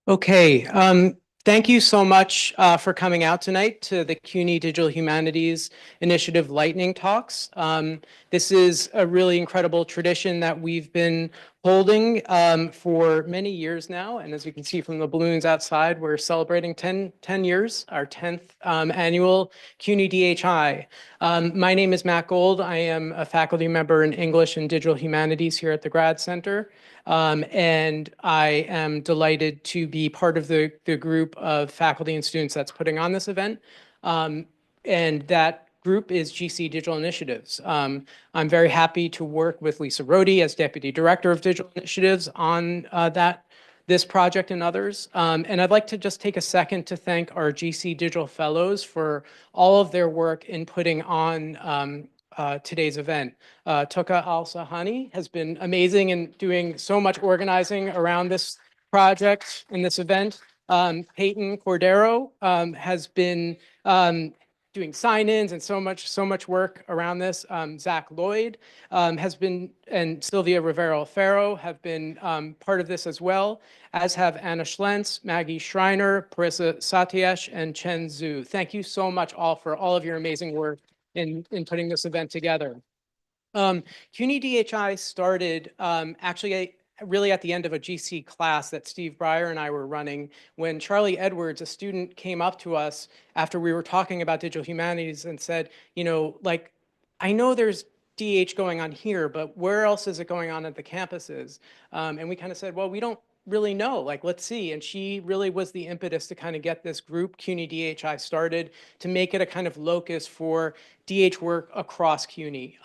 Okay, thank you so much for coming out tonight to the CUNY Digital Humanities Initiative Lightning Talks. This is a really incredible tradition that we've been holding for many years now. And as you can see from the balloons outside, we're celebrating 10 years, our 10th annual CUNY DHI. My name is Matt Gold. I am a faculty member in English and Digital Humanities here at the Grad Center. And I am delighted to be part of the group of faculty and students that's putting on this event. And that group is GC Digital Initiatives. I'm very happy to work with Lisa Rohde as Deputy Director of Digital Initiatives on this project and others. And I'd like to just take a second to thank our GC Digital Fellows for all of their work in putting on today's event. Tuka Al-Sahani has been amazing in doing so much organizing around this project and this event. Peyton Cordero has been doing sign-ins and so much work around this. Zach Lloyd has been, and Sylvia Rivero-Ferro have been part of this as well, as have Anna Schlentz, Maggie Schreiner, Parissa Satyesh, and Chen Zhu. Thank you so much all for all of your amazing work in putting this event together. CUNY DHI started actually really at the end of a GC class that Steve Breyer and I were running when Charlie Edwards, a student, came up to us after we were talking about digital humanities and said, you know, like, I know there's DH going on here, but where else is it going on at the campuses? And we kind of said, well, we don't really know, like, let's see. And she really was the impetus to kind of get this group, CUNY DHI, started to make it a kind of locus for DH work across CUNY.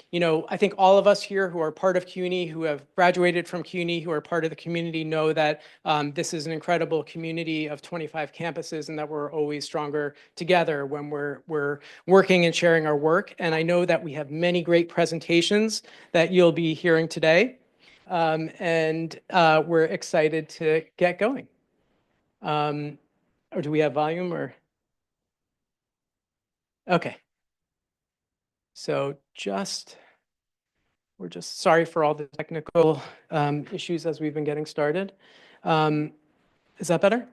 You know, I think all of us here who are part of CUNY, who have graduated from CUNY, who are part of the community know that this is an incredible community of 25 campuses and that we're always stronger together when we're working and sharing our work. And I know that we have many great presentations that you'll be hearing today. And we're excited to get going. Or do we have volume or? Okay. So we're just sorry for all the technical issues as we've been getting started. Is that better?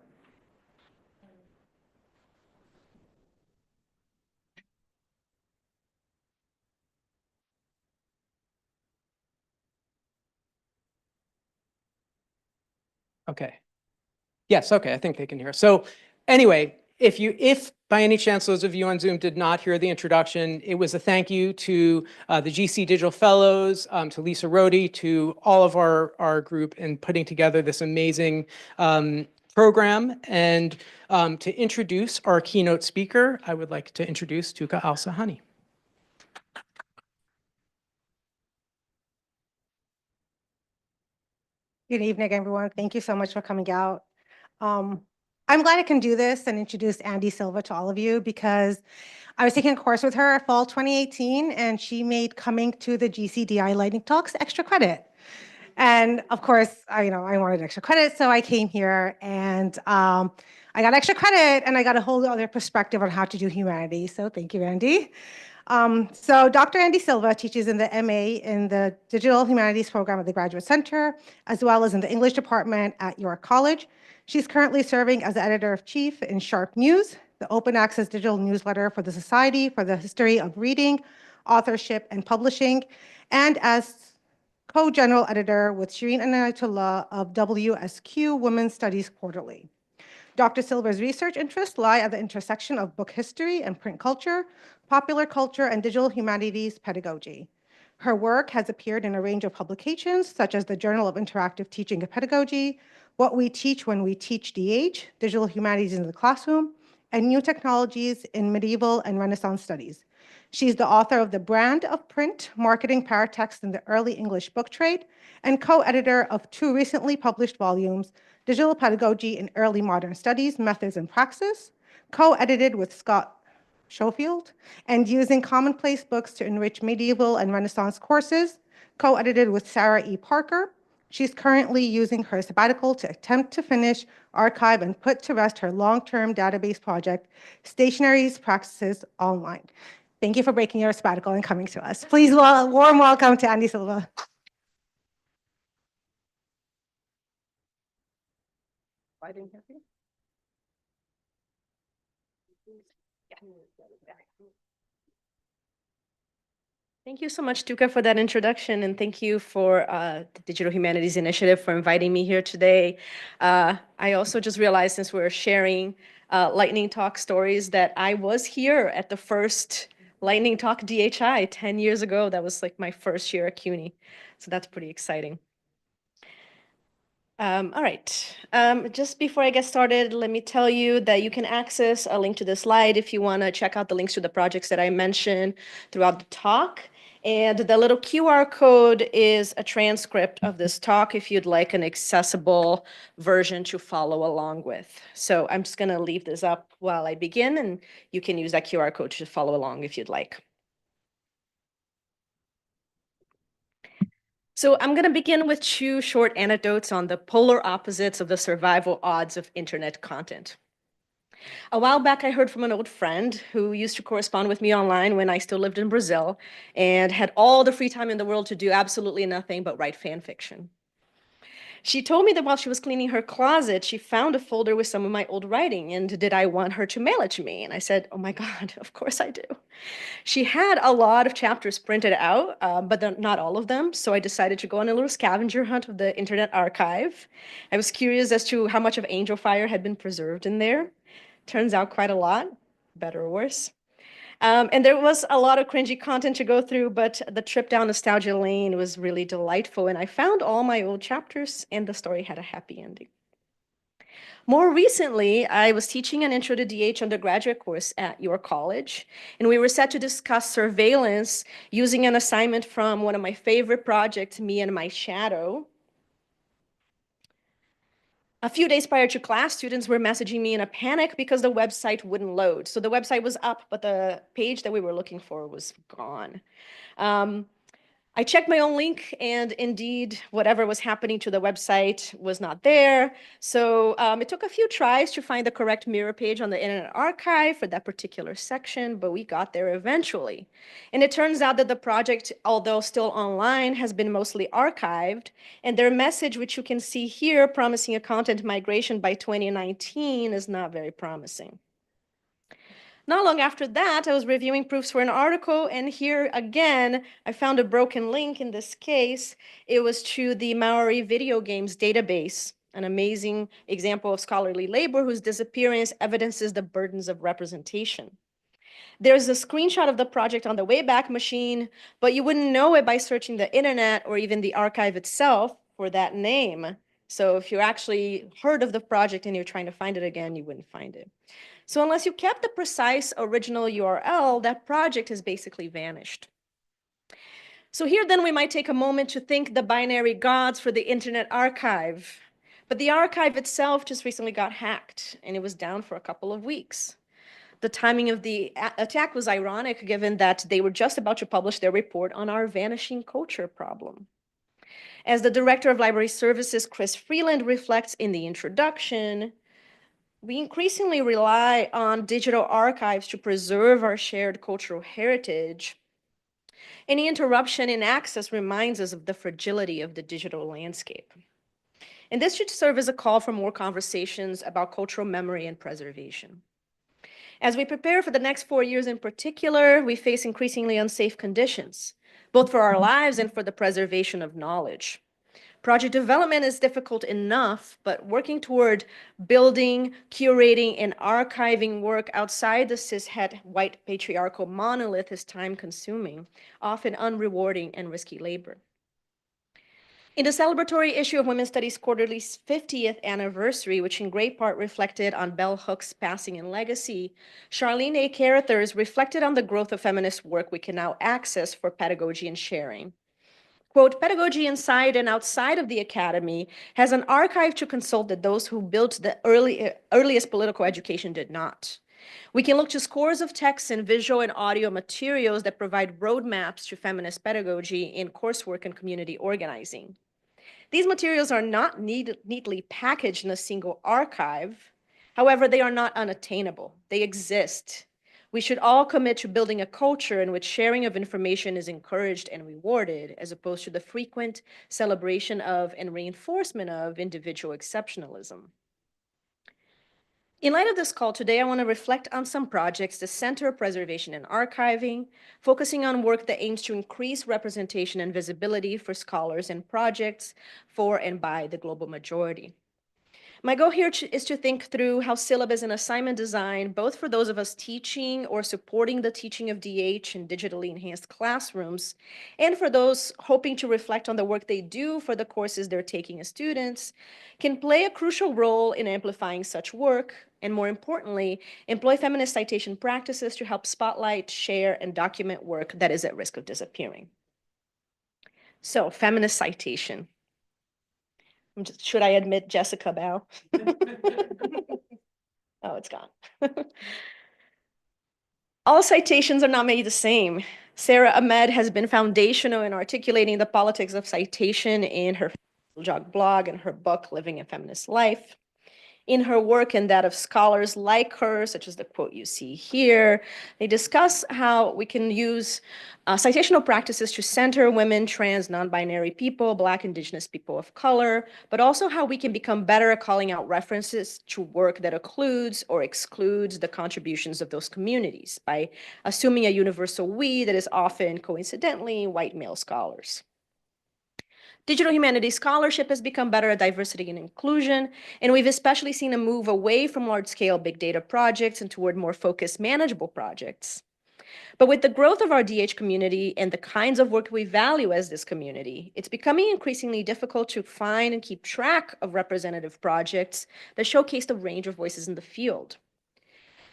Okay. Yes, okay, I think they can hear. So anyway, if by any chance those of you on Zoom did not hear the introduction, it was a thank you to the GC Digital Fellows, to Lisa Rohde, to all of our group in putting together this amazing program. And to introduce our keynote speaker, I would like to introduce Tuka Al-Sahani. Good evening, everyone. Thank you so much for coming out. I'm glad I can do this and introduce Andy Silva to all of you because I was taking a course with her fall 2018, and she made coming to the GCDI Lightning Talks extra credit. And of course, I wanted extra credit, so I came here and I got extra credit and I got a whole other perspective on how to do humanities. So thank you, Andy. So Dr. Andy Silva teaches in the MA in the Digital Humanities program at the Graduate Center, as well as in the English department at York College. She's currently serving as the editor-in-chief in Sharp News, the open access digital newsletter for the Society for the History of Reading, Authorship, and Publishing, and as co-general editor with Shireen Anayatullah of WSQ Women's Studies Quarterly. Dr. Silva's research interests lie at the intersection of book history and print culture, popular culture, and digital humanities pedagogy. Her work has appeared in a range of publications, such as the Journal of Interactive Teaching and Pedagogy, What We Teach When We Teach DH, Digital Humanities in the Classroom, and New Technologies in Medieval and Renaissance Studies. She's the author of The Brand of Print, Marketing Paratext in the Early English Book Trade, and co-editor of 2 recently published volumes, Digital Pedagogy in Early Modern Studies, Methods and Praxis, co-edited with Scott Schofield, and Using Commonplace Books to Enrich Medieval and Renaissance Courses, co-edited with Sarah E. Parker. She's currently using her sabbatical to attempt to finish, archive, and put to rest her long-term database project, Stationaries Praxis Online. Thank you for breaking your sabbatical and coming to us. Please, warm welcome to Andy Silva. slide in here. Thank you so much, Tuka, for that introduction, and thank you for the Digital Humanities Initiative for inviting me here today. I also just realized, since we're sharing Lightning Talk stories, that I was here at the first Lightning Talk DHI 10 years ago. That was like my first year at CUNY, so that's pretty exciting. All right, just before I get started, let me tell you that you can access a link to this slide if you want to check out the links to the projects that I mentioned throughout the talk. And the little QR code is a transcript of this talk if you'd like an accessible version to follow along with. So I'm just going to leave this up while I begin, and you can use that QR code to follow along if you'd like. So I'm going to begin with 2 short anecdotes on the polar opposites of the survival odds of internet content. A while back, I heard from an old friend who used to correspond with me online when I still lived in Brazil and had all the free time in the world to do absolutely nothing but write fan fiction. She told me that while she was cleaning her closet, she found a folder with some of my old writing, and did I want her to mail it to me? And I said, oh my God, of course I do. She had a lot of chapters printed out, but not all of them. So I decided to go on a little scavenger hunt of the Internet Archive. I was curious as to how much of Angel Fire had been preserved in there. Turns out quite a lot, better or worse. And there was a lot of cringy content to go through, but the trip down nostalgia lane was really delightful. And I found all my old chapters, and the story had a happy ending. More recently, I was teaching an Intro to DH undergraduate course at your college, and we were set to discuss surveillance using an assignment from one of my favorite projects, Me and My Shadow. A few days prior to class, students were messaging me in a panic because the website wouldn't load. So the website was up, but the page that we were looking for was gone. I checked my own link, and indeed, whatever was happening to the website was not there. So it took a few tries to find the correct mirror page on the Internet Archive for that particular section, but we got there eventually. And it turns out that the project, although still online, has been mostly archived, and their message, which you can see here, promising a content migration by 2019, is not very promising. Not long after that, I was reviewing proofs for an article, and here again, I found a broken link. In this case, it was to the Maori video games database, an amazing example of scholarly labor whose disappearance evidences the burdens of representation. There's a screenshot of the project on the Wayback Machine, but you wouldn't know it by searching the internet or even the archive itself for that name. So if you actually heard of the project and you're trying to find it again, you wouldn't find it. So unless you kept the precise original URL, that project has basically vanished. So here then we might take a moment to thank the binary gods for the Internet Archive. But the archive itself just recently got hacked, and it was down for a couple of weeks. The timing of the attack was ironic, given that they were just about to publish their report on our vanishing culture problem. As the Director of Library Services, Chris Freeland, reflects in the introduction, we increasingly rely on digital archives to preserve our shared cultural heritage. Any interruption in access reminds us of the fragility of the digital landscape. And this should serve as a call for more conversations about cultural memory and preservation. As we prepare for the next 4 years in particular, we face increasingly unsafe conditions, both for our lives and for the preservation of knowledge. Project development is difficult enough, but working toward building, curating, and archiving work outside the cishet white patriarchal monolith is time-consuming, often unrewarding and risky labor. In the celebratory issue of Women's Studies Quarterly's 50th anniversary, which in great part reflected on Bell Hook's passing and legacy, Charlene A. Carruthers reflected on the growth of feminist work we can now access for pedagogy and sharing. Quote, pedagogy inside and outside of the academy has an archive to consult that those who built the earliest political education did not. We can look to scores of texts and visual and audio materials that provide roadmaps to feminist pedagogy in coursework and community organizing. These materials are not neatly packaged in a single archive. However, they are not unattainable. They exist. We should all commit to building a culture in which sharing of information is encouraged and rewarded, as opposed to the frequent celebration of and reinforcement of individual exceptionalism. In light of this call today, I want to reflect on some projects that center preservation and archiving, focusing on work that aims to increase representation and visibility for scholars and projects for and by the global majority. My goal here is to think through how syllabus and assignment design, both for those of us teaching or supporting the teaching of DH in digitally enhanced classrooms, and for those hoping to reflect on the work they do for the courses they're taking as students, can play a crucial role in amplifying such work, and more importantly, employ feminist citation practices to help spotlight, share, and document work that is at risk of disappearing. So, feminist citation. Should I admit Jessica Bow? Oh, it's gone. All citations are not made the same. Sarah Ahmed has been foundational in articulating the politics of citation in her blog and her book, Living a Feminist Life. In her work and that of scholars like her, such as the quote you see here, they discuss how we can use citational practices to center women, trans, non-binary people, Black, Indigenous people of color, but also how we can become better at calling out references to work that includes or excludes the contributions of those communities by assuming a universal we that is often coincidentally white male scholars. Digital humanities scholarship has become better at diversity and inclusion, and we've especially seen a move away from large-scale big data projects and toward more focused, manageable projects. But with the growth of our DH community and the kinds of work we value as this community, it's becoming increasingly difficult to find and keep track of representative projects that showcase the range of voices in the field.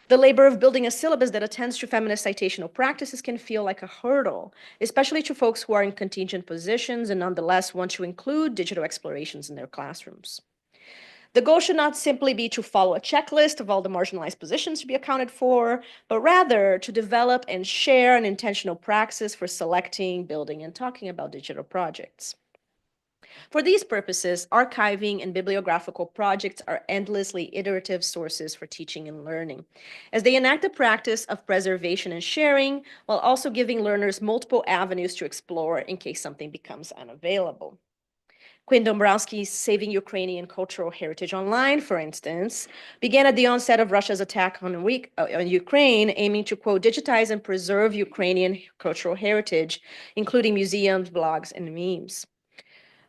The labor of building a syllabus that attends to feminist citational practices can feel like a hurdle, especially to folks who are in contingent positions and nonetheless want to include digital explorations in their classrooms. The goal should not simply be to follow a checklist of all the marginalized positions to be accounted for, but rather to develop and share an intentional praxis for selecting, building, and talking about digital projects. For these purposes, archiving and bibliographical projects are endlessly iterative sources for teaching and learning, as they enact the practice of preservation and sharing, while also giving learners multiple avenues to explore in case something becomes unavailable. Quinn Dombrowski's Saving Ukrainian Cultural Heritage Online, for instance, began at the onset of Russia's attack on Ukraine, aiming to, quote, digitize and preserve Ukrainian cultural heritage, including museums, blogs, and memes.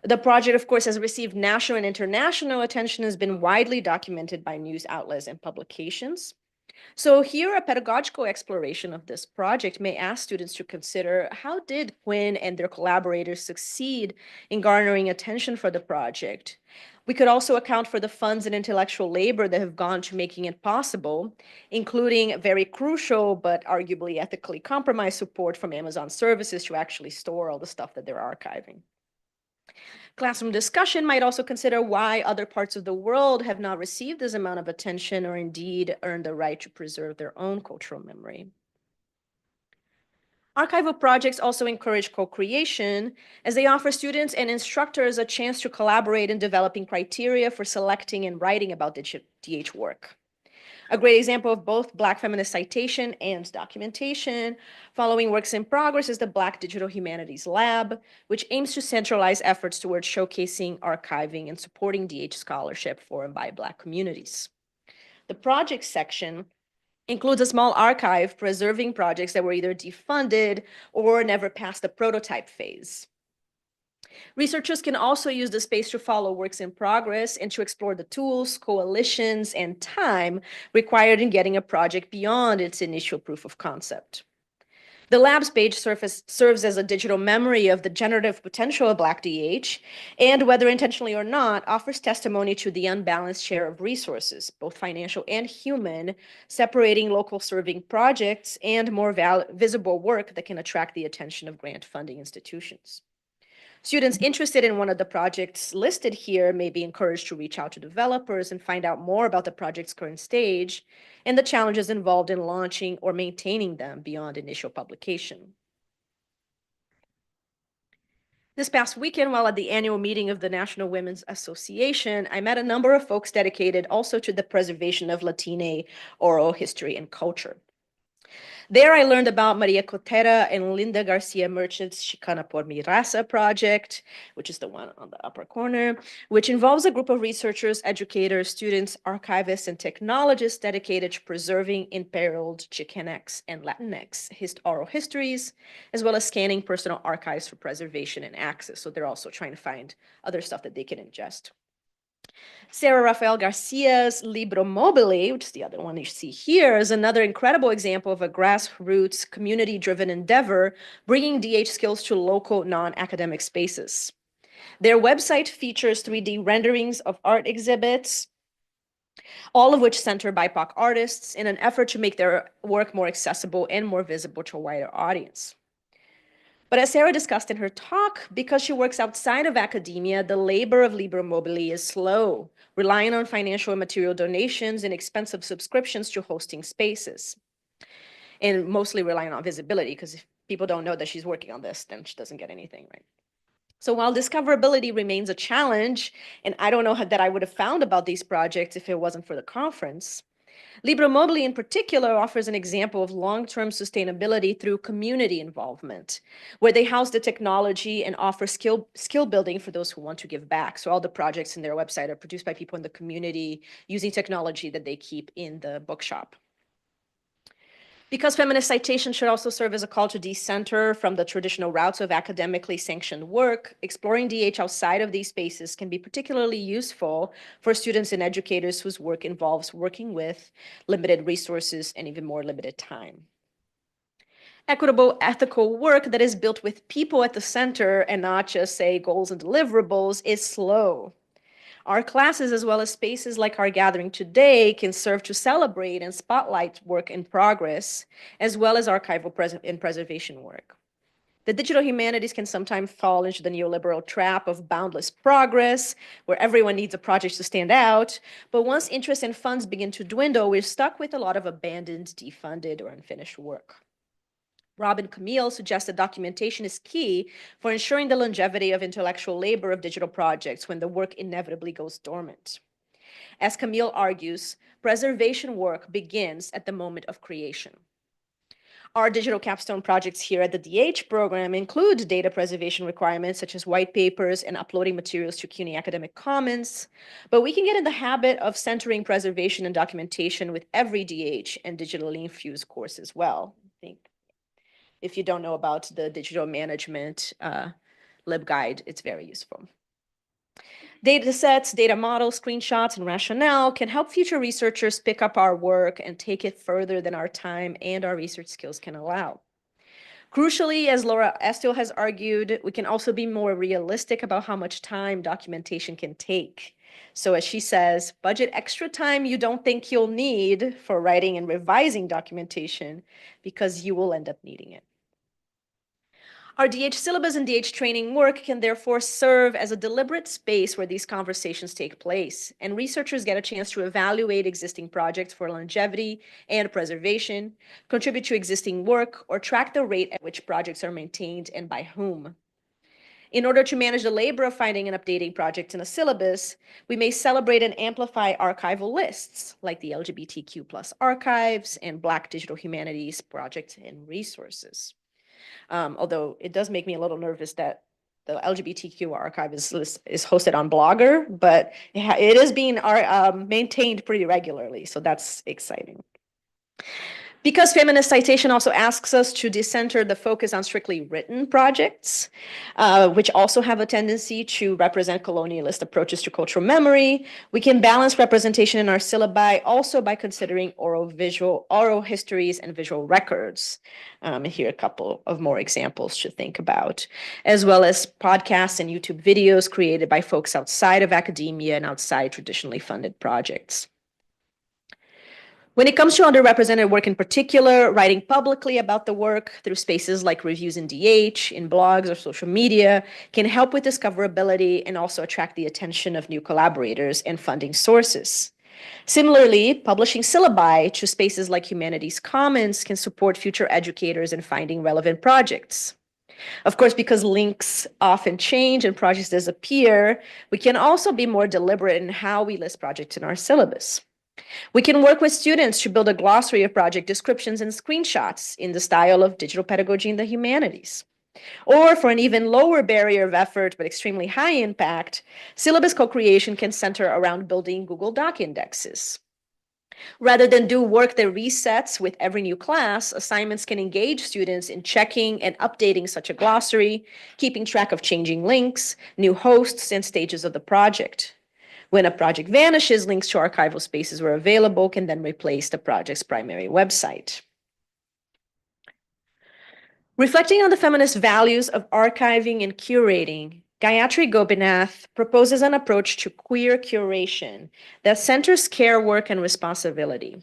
The project, of course, has received national and international attention, has been widely documented by news outlets and publications. So here, a pedagogical exploration of this project may ask students to consider how did Quinn and their collaborators succeed in garnering attention for the project? We could also account for the funds and intellectual labor that have gone to making it possible, including very crucial but arguably ethically compromised support from Amazon services to actually store all the stuff that they're archiving. Classroom discussion might also consider why other parts of the world have not received this amount of attention or indeed earned the right to preserve their own cultural memory. Archival projects also encourage co-creation as they offer students and instructors a chance to collaborate in developing criteria for selecting and writing about DH work. A great example of both Black feminist citation and documentation following works in progress is the Black Digital Humanities Lab, which aims to centralize efforts towards showcasing, archiving, and supporting DH scholarship for and by Black communities. The project section includes a small archive preserving projects that were either defunded or never passed the prototype phase. Researchers can also use the space to follow works in progress and to explore the tools, coalitions, and time required in getting a project beyond its initial proof of concept. The lab's page serves as a digital memory of the generative potential of Black DH, and whether intentionally or not, offers testimony to the unbalanced share of resources, both financial and human, separating local serving projects and more visible work that can attract the attention of grant funding institutions. Students interested in one of the projects listed here may be encouraged to reach out to developers and find out more about the project's current stage and the challenges involved in launching or maintaining them beyond initial publication. This past weekend, while at the annual meeting of the National Women's Association, I met a number of folks dedicated also to the preservation of Latina oral history and culture. There I learned about Maria Cotera and Linda Garcia Merchant's Chicana por Mi Raza project, which is the one on the upper corner, which involves a group of researchers, educators, students, archivists, and technologists dedicated to preserving imperiled Chicanx and Latinx oral histories, as well as scanning personal archives for preservation and access. So they're also trying to find other stuff that they can ingest. Sarah Rafael Garcia's Libro Mobile, which is the other one you see here, is another incredible example of a grassroots, community-driven endeavor bringing DH skills to local non-academic spaces. Their website features 3D renderings of art exhibits, all of which center BIPOC artists in an effort to make their work more accessible and more visible to a wider audience. But as Sarah discussed in her talk, because she works outside of academia, the labor of Libro Mobile is slow, relying on financial and material donations and expensive subscriptions to hosting spaces, and mostly relying on visibility, because if people don't know that she's working on this, then she doesn't get anything, right? So while discoverability remains a challenge, and I don't know that I would have found about these projects if it wasn't for the conference, Libro Mobile in particular offers an example of long-term sustainability through community involvement, where they house the technology and offer skill building for those who want to give back. So all the projects in their website are produced by people in the community using technology that they keep in the bookshop. Because feminist citation should also serve as a call to decenter from the traditional routes of academically sanctioned work, exploring DH outside of these spaces can be particularly useful for students and educators whose work involves working with limited resources and even more limited time. Equitable, ethical work that is built with people at the center and not just, say, goals and deliverables is slow. Our classes, as well as spaces like our gathering today, can serve to celebrate and spotlight work in progress, as well as archival and preservation work. The digital humanities can sometimes fall into the neoliberal trap of boundless progress, where everyone needs a project to stand out. But once interest and funds begin to dwindle, we're stuck with a lot of abandoned, defunded, or unfinished work. Rob and Camille suggest that documentation is key for ensuring the longevity of intellectual labor of digital projects when the work inevitably goes dormant. As Camille argues, preservation work begins at the moment of creation. Our digital capstone projects here at the DH program include data preservation requirements such as white papers and uploading materials to CUNY Academic Commons, but we can get in the habit of centering preservation and documentation with every DH and digitally infused course as well. I think if you don't know about the digital management LibGuide, it's very useful. Data sets, data models, screenshots, and rationale can help future researchers pick up our work and take it further than our time and our research skills can allow. Crucially, as Laura Estill has argued, we can also be more realistic about how much time documentation can take. So as she says, budget extra time you don't think you'll need for writing and revising documentation because you will end up needing it. Our DH syllabus and DH training work can therefore serve as a deliberate space where these conversations take place, and researchers get a chance to evaluate existing projects for longevity and preservation, contribute to existing work, or track the rate at which projects are maintained and by whom. In order to manage the labor of finding and updating projects in a syllabus, we may celebrate and amplify archival lists like the LGBTQ+ archives and Black Digital Humanities projects and resources. Although it does make me a little nervous that the LGBTQ archive is hosted on Blogger, but it is being maintained pretty regularly, so that's exciting. Because feminist citation also asks us to decenter the focus on strictly written projects, which also have a tendency to represent colonialist approaches to cultural memory, we can balance representation in our syllabi also by considering oral histories and visual records. Here are a couple of more examples to think about, as well as podcasts and YouTube videos created by folks outside of academia and outside traditionally funded projects. When it comes to underrepresented work in particular, writing publicly about the work through spaces like reviews in DH, in blogs or social media can help with discoverability and also attract the attention of new collaborators and funding sources. Similarly, publishing syllabi to spaces like Humanities Commons can support future educators in finding relevant projects. Of course, because links often change and projects disappear, we can also be more deliberate in how we list projects in our syllabus. We can work with students to build a glossary of project descriptions and screenshots in the style of digital pedagogy in the humanities. Or for an even lower barrier of effort, but extremely high impact, syllabus co-creation can center around building Google Doc indexes. Rather than do work that resets with every new class, assignments can engage students in checking and updating such a glossary, keeping track of changing links, new hosts, and stages of the project. When a project vanishes, links to archival spaces where available can then replace the project's primary website. Reflecting on the feminist values of archiving and curating, Gayatri Gopinath proposes an approach to queer curation that centers care, work, and responsibility.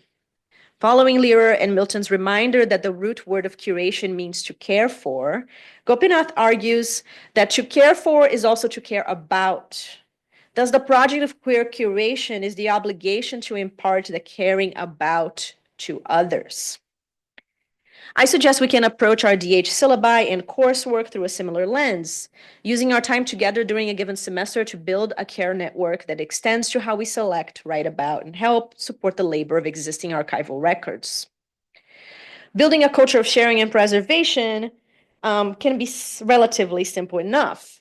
Following Lear and Milton's reminder that the root word of curation means to care for, Gopinath argues that to care for is also to care about. Thus, the project of queer curation is the obligation to impart the caring about to others. I suggest we can approach our DH syllabi and coursework through a similar lens, using our time together during a given semester to build a care network that extends to how we select, write about, and help support the labor of existing archival records. Building a culture of sharing and preservation can be relatively simple enough.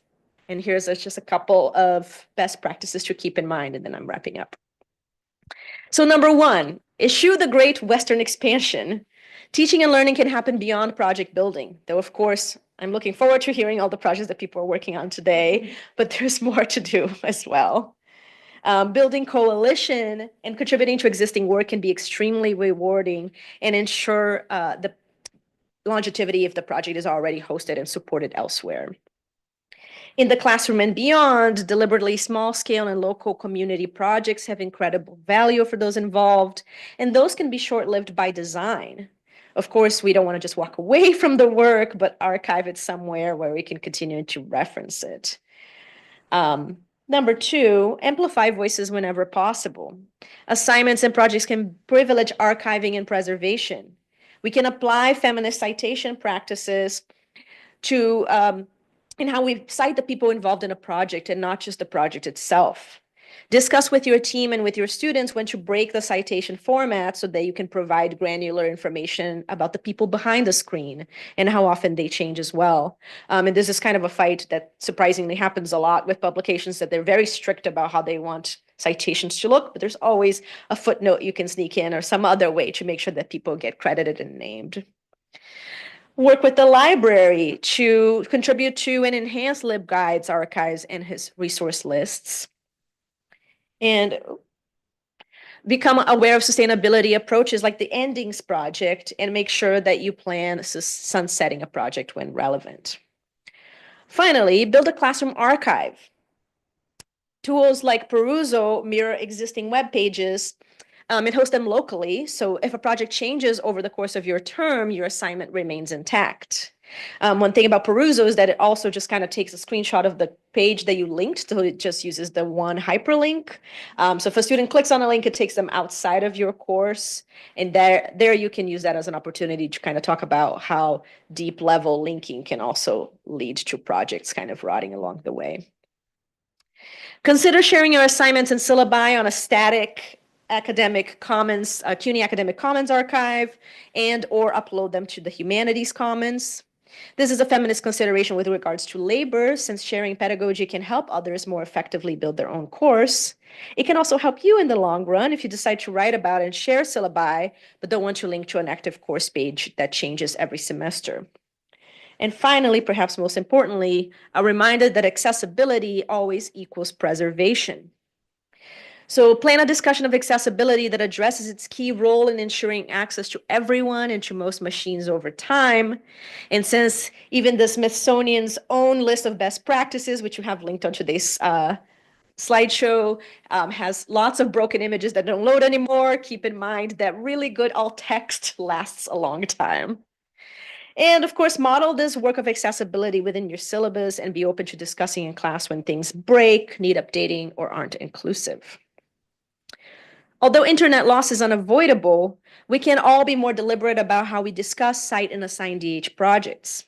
And here's just a couple of best practices to keep in mind, and then I'm wrapping up. So number one, eschew the great Western expansion. Teaching and learning can happen beyond project building, though of course, I'm looking forward to hearing all the projects that people are working on today, but there's more to do as well. Building coalition and contributing to existing work can be extremely rewarding and ensure the longevity if the project is already hosted and supported elsewhere. In the classroom and beyond, deliberately small-scale and local community projects have incredible value for those involved, and those can be short-lived by design. Of course, we don't want to just walk away from the work, but archive it somewhere where we can continue to reference it. Number two, amplify voices whenever possible. Assignments and projects can privilege archiving and preservation. We can apply feminist citation practices to in how we cite the people involved in a project and not just the project itself. Discuss with your team and with your students when to break the citation format so that you can provide granular information about the people behind the screen and how often they change as well. And this is kind of a fight that surprisingly happens a lot with publications, that they're very strict about how they want citations to look, but there's always a footnote you can sneak in or some other way to make sure that people get credited and named. Work with the library to contribute to and enhance LibGuides, archives, and his resource lists. And become aware of sustainability approaches like the Endings Project and make sure that you plan sunsetting a project when relevant. Finally, build a classroom archive. Tools like Peruzo mirror existing web pages and host them locally. So if a project changes over the course of your term, your assignment remains intact. One thing about Peruzo is that it also just kind of takes a screenshot of the page that you linked, so it just uses the one hyperlink. So if a student clicks on a link, it takes them outside of your course, and there you can use that as an opportunity to kind of talk about how deep level linking can also lead to projects kind of rotting along the way. Consider sharing your assignments and syllabi on a static academic commons, CUNY Academic Commons archive, and or upload them to the Humanities Commons. This is a feminist consideration with regards to labor, since sharing pedagogy can help others more effectively build their own course. It can also help you in the long run if you decide to write about and share syllabi, but don't want to link to an active course page that changes every semester. And finally, perhaps most importantly, a reminder that accessibility always equals preservation. So plan a discussion of accessibility that addresses its key role in ensuring access to everyone and to most machines over time. And since even the Smithsonian's own list of best practices, which you have linked on today's slideshow, has lots of broken images that don't load anymore, keep in mind that really good alt text lasts a long time. And of course, model this work of accessibility within your syllabus and be open to discussing in class when things break, need updating, or aren't inclusive. Although internet loss is unavoidable, we can all be more deliberate about how we discuss, cite, and assign DH projects.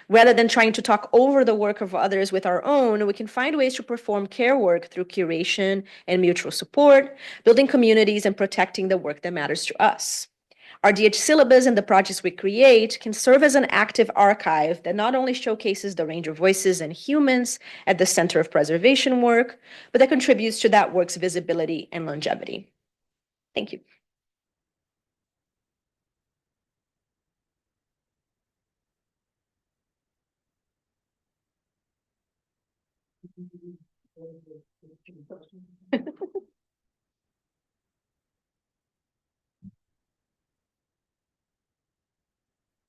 Rather than trying to talk over the work of others with our own, we can find ways to perform care work through curation and mutual support, building communities and protecting the work that matters to us. Our DH syllabus and the projects we create can serve as an active archive that not only showcases the range of voices and humans at the center of preservation work, but that contributes to that work's visibility and longevity. Thank you.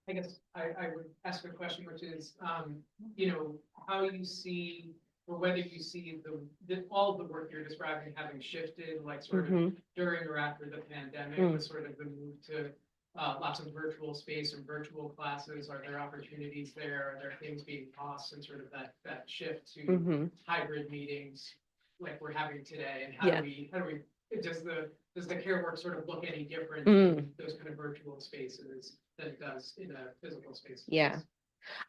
I guess I would ask a question, which is, how you see, or whether you see all of the work you're describing having shifted, like sort of during or after the pandemic, with sort of the move to lots of virtual space and virtual classes. Are there opportunities there? Are there things being lost and sort of that shift to hybrid meetings like we're having today? And how do we, does the care work sort of look any different in those kind of virtual spaces than it does in a physical space? Yeah,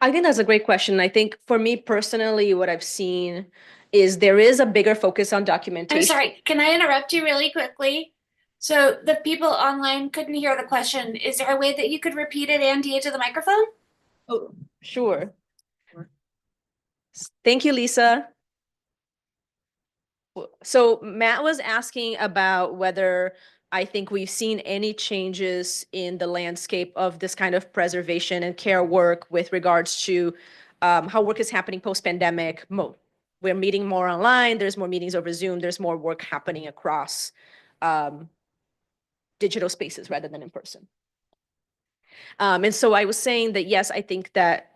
I think that's a great question. I think for me personally, what I've seen is there is a bigger focus on documentation. I'm sorry, can I interrupt you really quickly? So the people online couldn't hear the question. Is there a way that you could repeat it, Andy, into the microphone? Oh, sure. Thank you, Lisa. So Matt was asking about whether I think we've seen any changes in the landscape of this kind of preservation and care work with regards to how work is happening post-pandemic. We're meeting more online, there's more meetings over Zoom, there's more work happening across digital spaces rather than in person. And so I was saying that, yes, I think that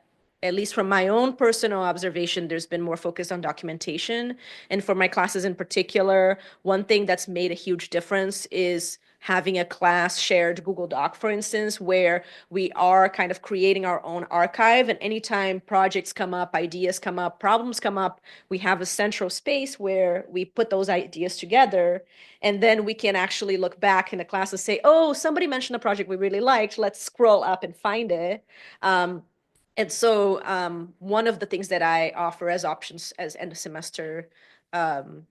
at least from my own personal observation, there's been more focus on documentation. And for my classes in particular, one thing that's made a huge difference is having a class shared Google Doc, for instance, where we are kind of creating our own archive. And anytime projects come up, ideas come up, problems come up, we have a central space where we put those ideas together. And then we can actually look back in the class and say, oh, somebody mentioned a project we really liked. Let's scroll up and find it. And so one of the things that I offer as options as end of semester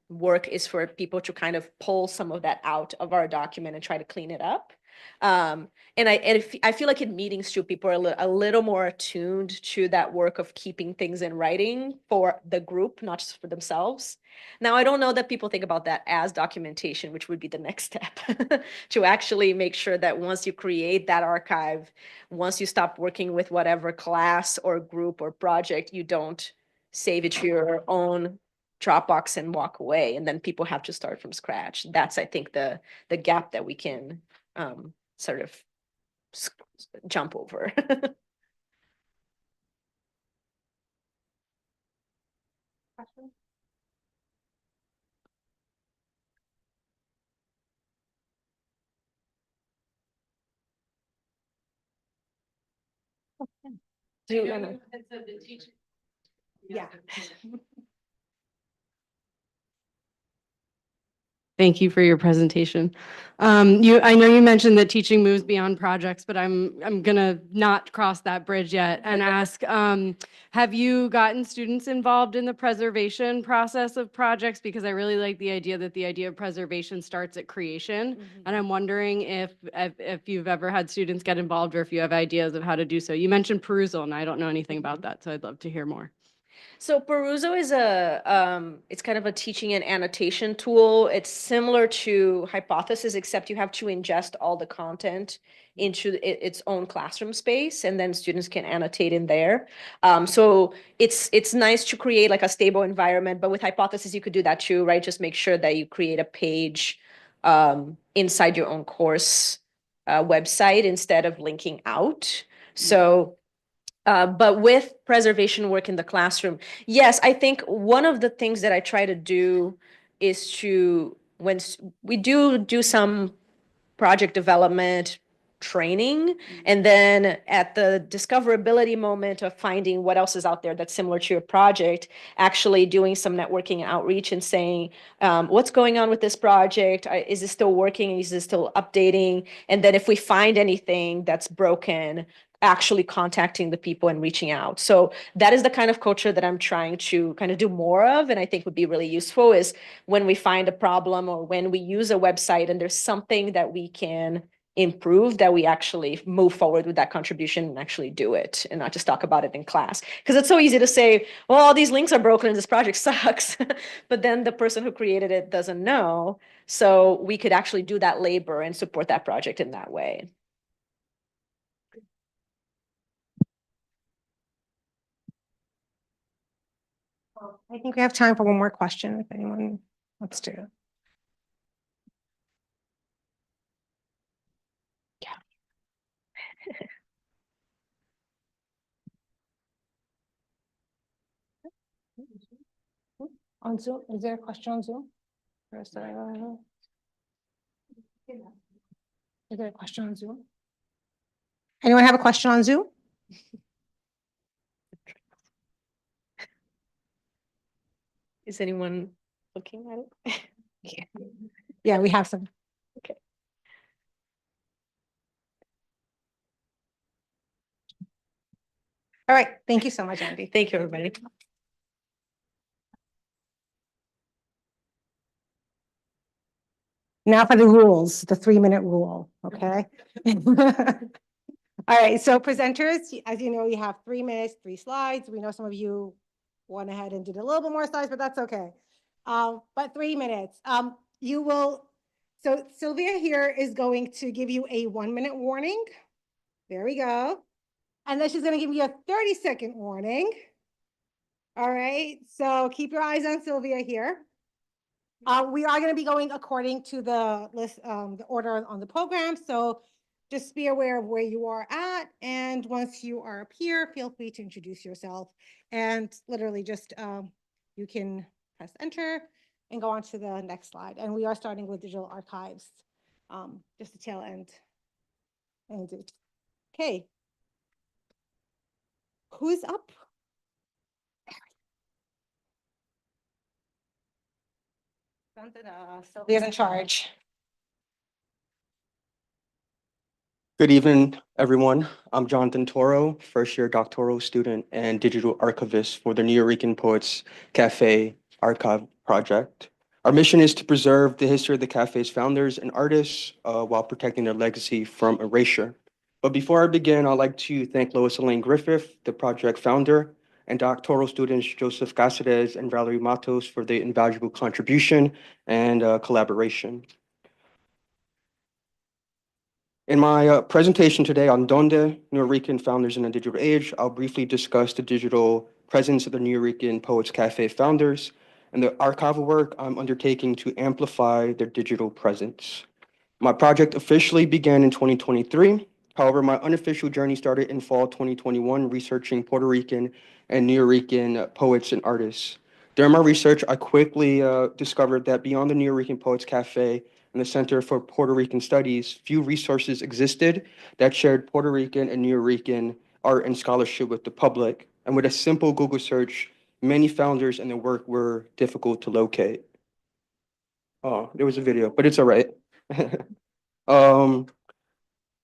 work is for people to kind of pull some of that out of our document and try to clean it up. And I feel like in meetings too, people are a little more attuned to that work of keeping things in writing for the group, not just for themselves. Now, I don't know that people think about that as documentation, which would be the next step to actually make sure that once you create that archive, once you stop working with whatever class or group or project, you don't save it to your own Dropbox and walk away, and then people have to start from scratch. That's, I think, the gap that we can sort of jump over. Yeah. Thank you for your presentation. I know you mentioned that teaching moves beyond projects, but I'm gonna not cross that bridge yet and ask, have you gotten students involved in the preservation process of projects? Because I really like the idea that the idea of preservation starts at creation. And I'm wondering if you've ever had students get involved or if you have ideas of how to do so. You mentioned perusal, and I don't know anything about that, so I'd love to hear more. So Peruzo is it's kind of a teaching and annotation tool. It's similar to Hypothesis, except you have to ingest all the content into its own classroom space, and then students can annotate in there. So it's nice to create like a stable environment, but with Hypothesis, you could do that too, right? Just make sure that you create a page inside your own course website instead of linking out. So but with preservation work in the classroom, yes, I think one of the things that I try to do is to, when we do some project development, training. And then at the discoverability moment of finding what else is out there that's similar to your project, actually doing some networking and outreach and saying, what's going on with this project? Is this still working? Is this still updating? And then if we find anything that's broken, actually contacting the people and reaching out. So that is the kind of culture that I'm trying to kind of do more of, and I think would be really useful is when we find a problem or when we use a website and there's something that we can improve, that we actually move forward with that contribution and actually do it and not just talk about it in class. Because it's so easy to say, well, all these links are broken and this project sucks. But then the person who created it doesn't know. So we could actually do that labor and support that project in that way. I think we have time for one more question if anyone wants to. On Zoom, is there a question on Zoom? Or is there a question on Zoom? Anyone have a question on Zoom? Is anyone looking at it? Yeah, we have some. Okay. All right, thank you so much, Andy. Thank you, everybody. Now for the rules, the 3-minute rule, okay? All right, so presenters, as you know, you have 3 minutes, 3 slides. We know some of you went ahead and did a little bit more slides, but that's okay. But 3 minutes. So Sylvia here is going to give you a 1-minute warning. There we go. And then she's gonna give you a 30-second warning. All right, so keep your eyes on Sylvia here. We are going to be going according to the list, the order on the program. So just be aware of where you are at. And once you are up here, feel free to introduce yourself and literally just, you can press enter and go on to the next slide. And we are starting with digital archives, just the tail end. Okay. Who's up? Sylvia's in charge. Good evening, everyone. I'm Jonathan Toro, first-year doctoral student and digital archivist for the Nuyorican Poets Cafe Archive Project. Our mission is to preserve the history of the cafe's founders and artists while protecting their legacy from erasure. But before I begin, I'd like to thank Lois Elaine Griffith, the project founder, and doctoral students Joseph Cáceres and Valerie Matos for their invaluable contribution and collaboration. In my presentation today on Donde, Nuyorican Founders in a Digital Age, I'll briefly discuss the digital presence of the Nuyorican Poets Cafe founders and the archival work I'm undertaking to amplify their digital presence. My project officially began in 2023. However, my unofficial journey started in fall 2021, researching Puerto Rican and Nuyorican poets and artists. During my research, I quickly discovered that beyond the Nuyorican Poets Cafe and the Center for Puerto Rican Studies, few resources existed that shared Puerto Rican and Nuyorican art and scholarship with the public. And with a simple Google search, many founders and their work were difficult to locate. Oh, there was a video, but it's all right.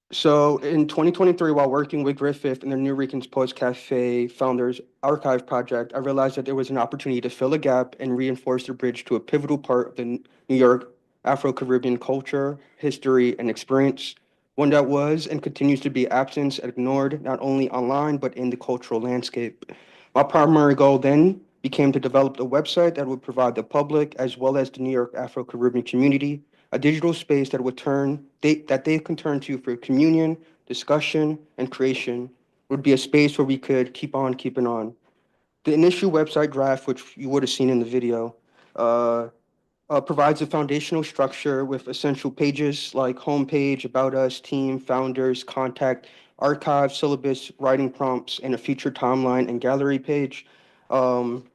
So in 2023, while working with Griffith and the Nuyorican Poets Cafe Founders Archive Project, I realized that there was an opportunity to fill a gap and reinforce the bridge to a pivotal part of the New York Afro-Caribbean culture, history, and experience, one that was and continues to be absent and ignored not only online, but in the cultural landscape. My primary goal then became to develop a website that would provide the public, as well as the New York Afro-Caribbean community, a digital space that they can turn to for communion, discussion, and creation. Would be a space where we could keep on keeping on. The initial website draft, which you would have seen in the video, provides a foundational structure with essential pages like homepage, about us, team, founders, contact, archive, syllabus, writing prompts, and a feature timeline and gallery page. And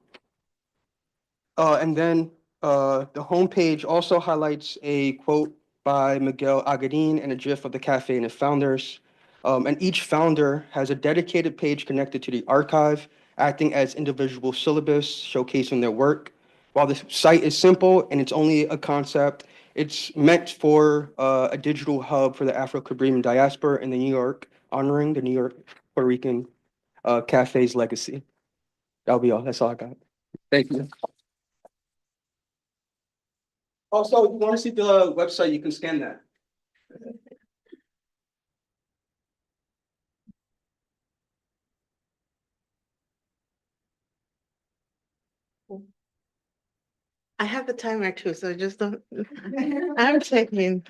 then the homepage also highlights a quote by Miguel Agadin and a GIF of the cafe and its founders. And each founder has a dedicated page connected to the archive, acting as individual syllabus, showcasing their work. While the site is simple and it's only a concept, it's meant for a digital hub for the Afro-Caribbean diaspora in the New York, honoring the New York Puerto Rican cafe's legacy. That'll be all. That's all I got. Thank you. Also, if you want to see the website, you can scan that. I have the timer too, so just don't, I'm checking.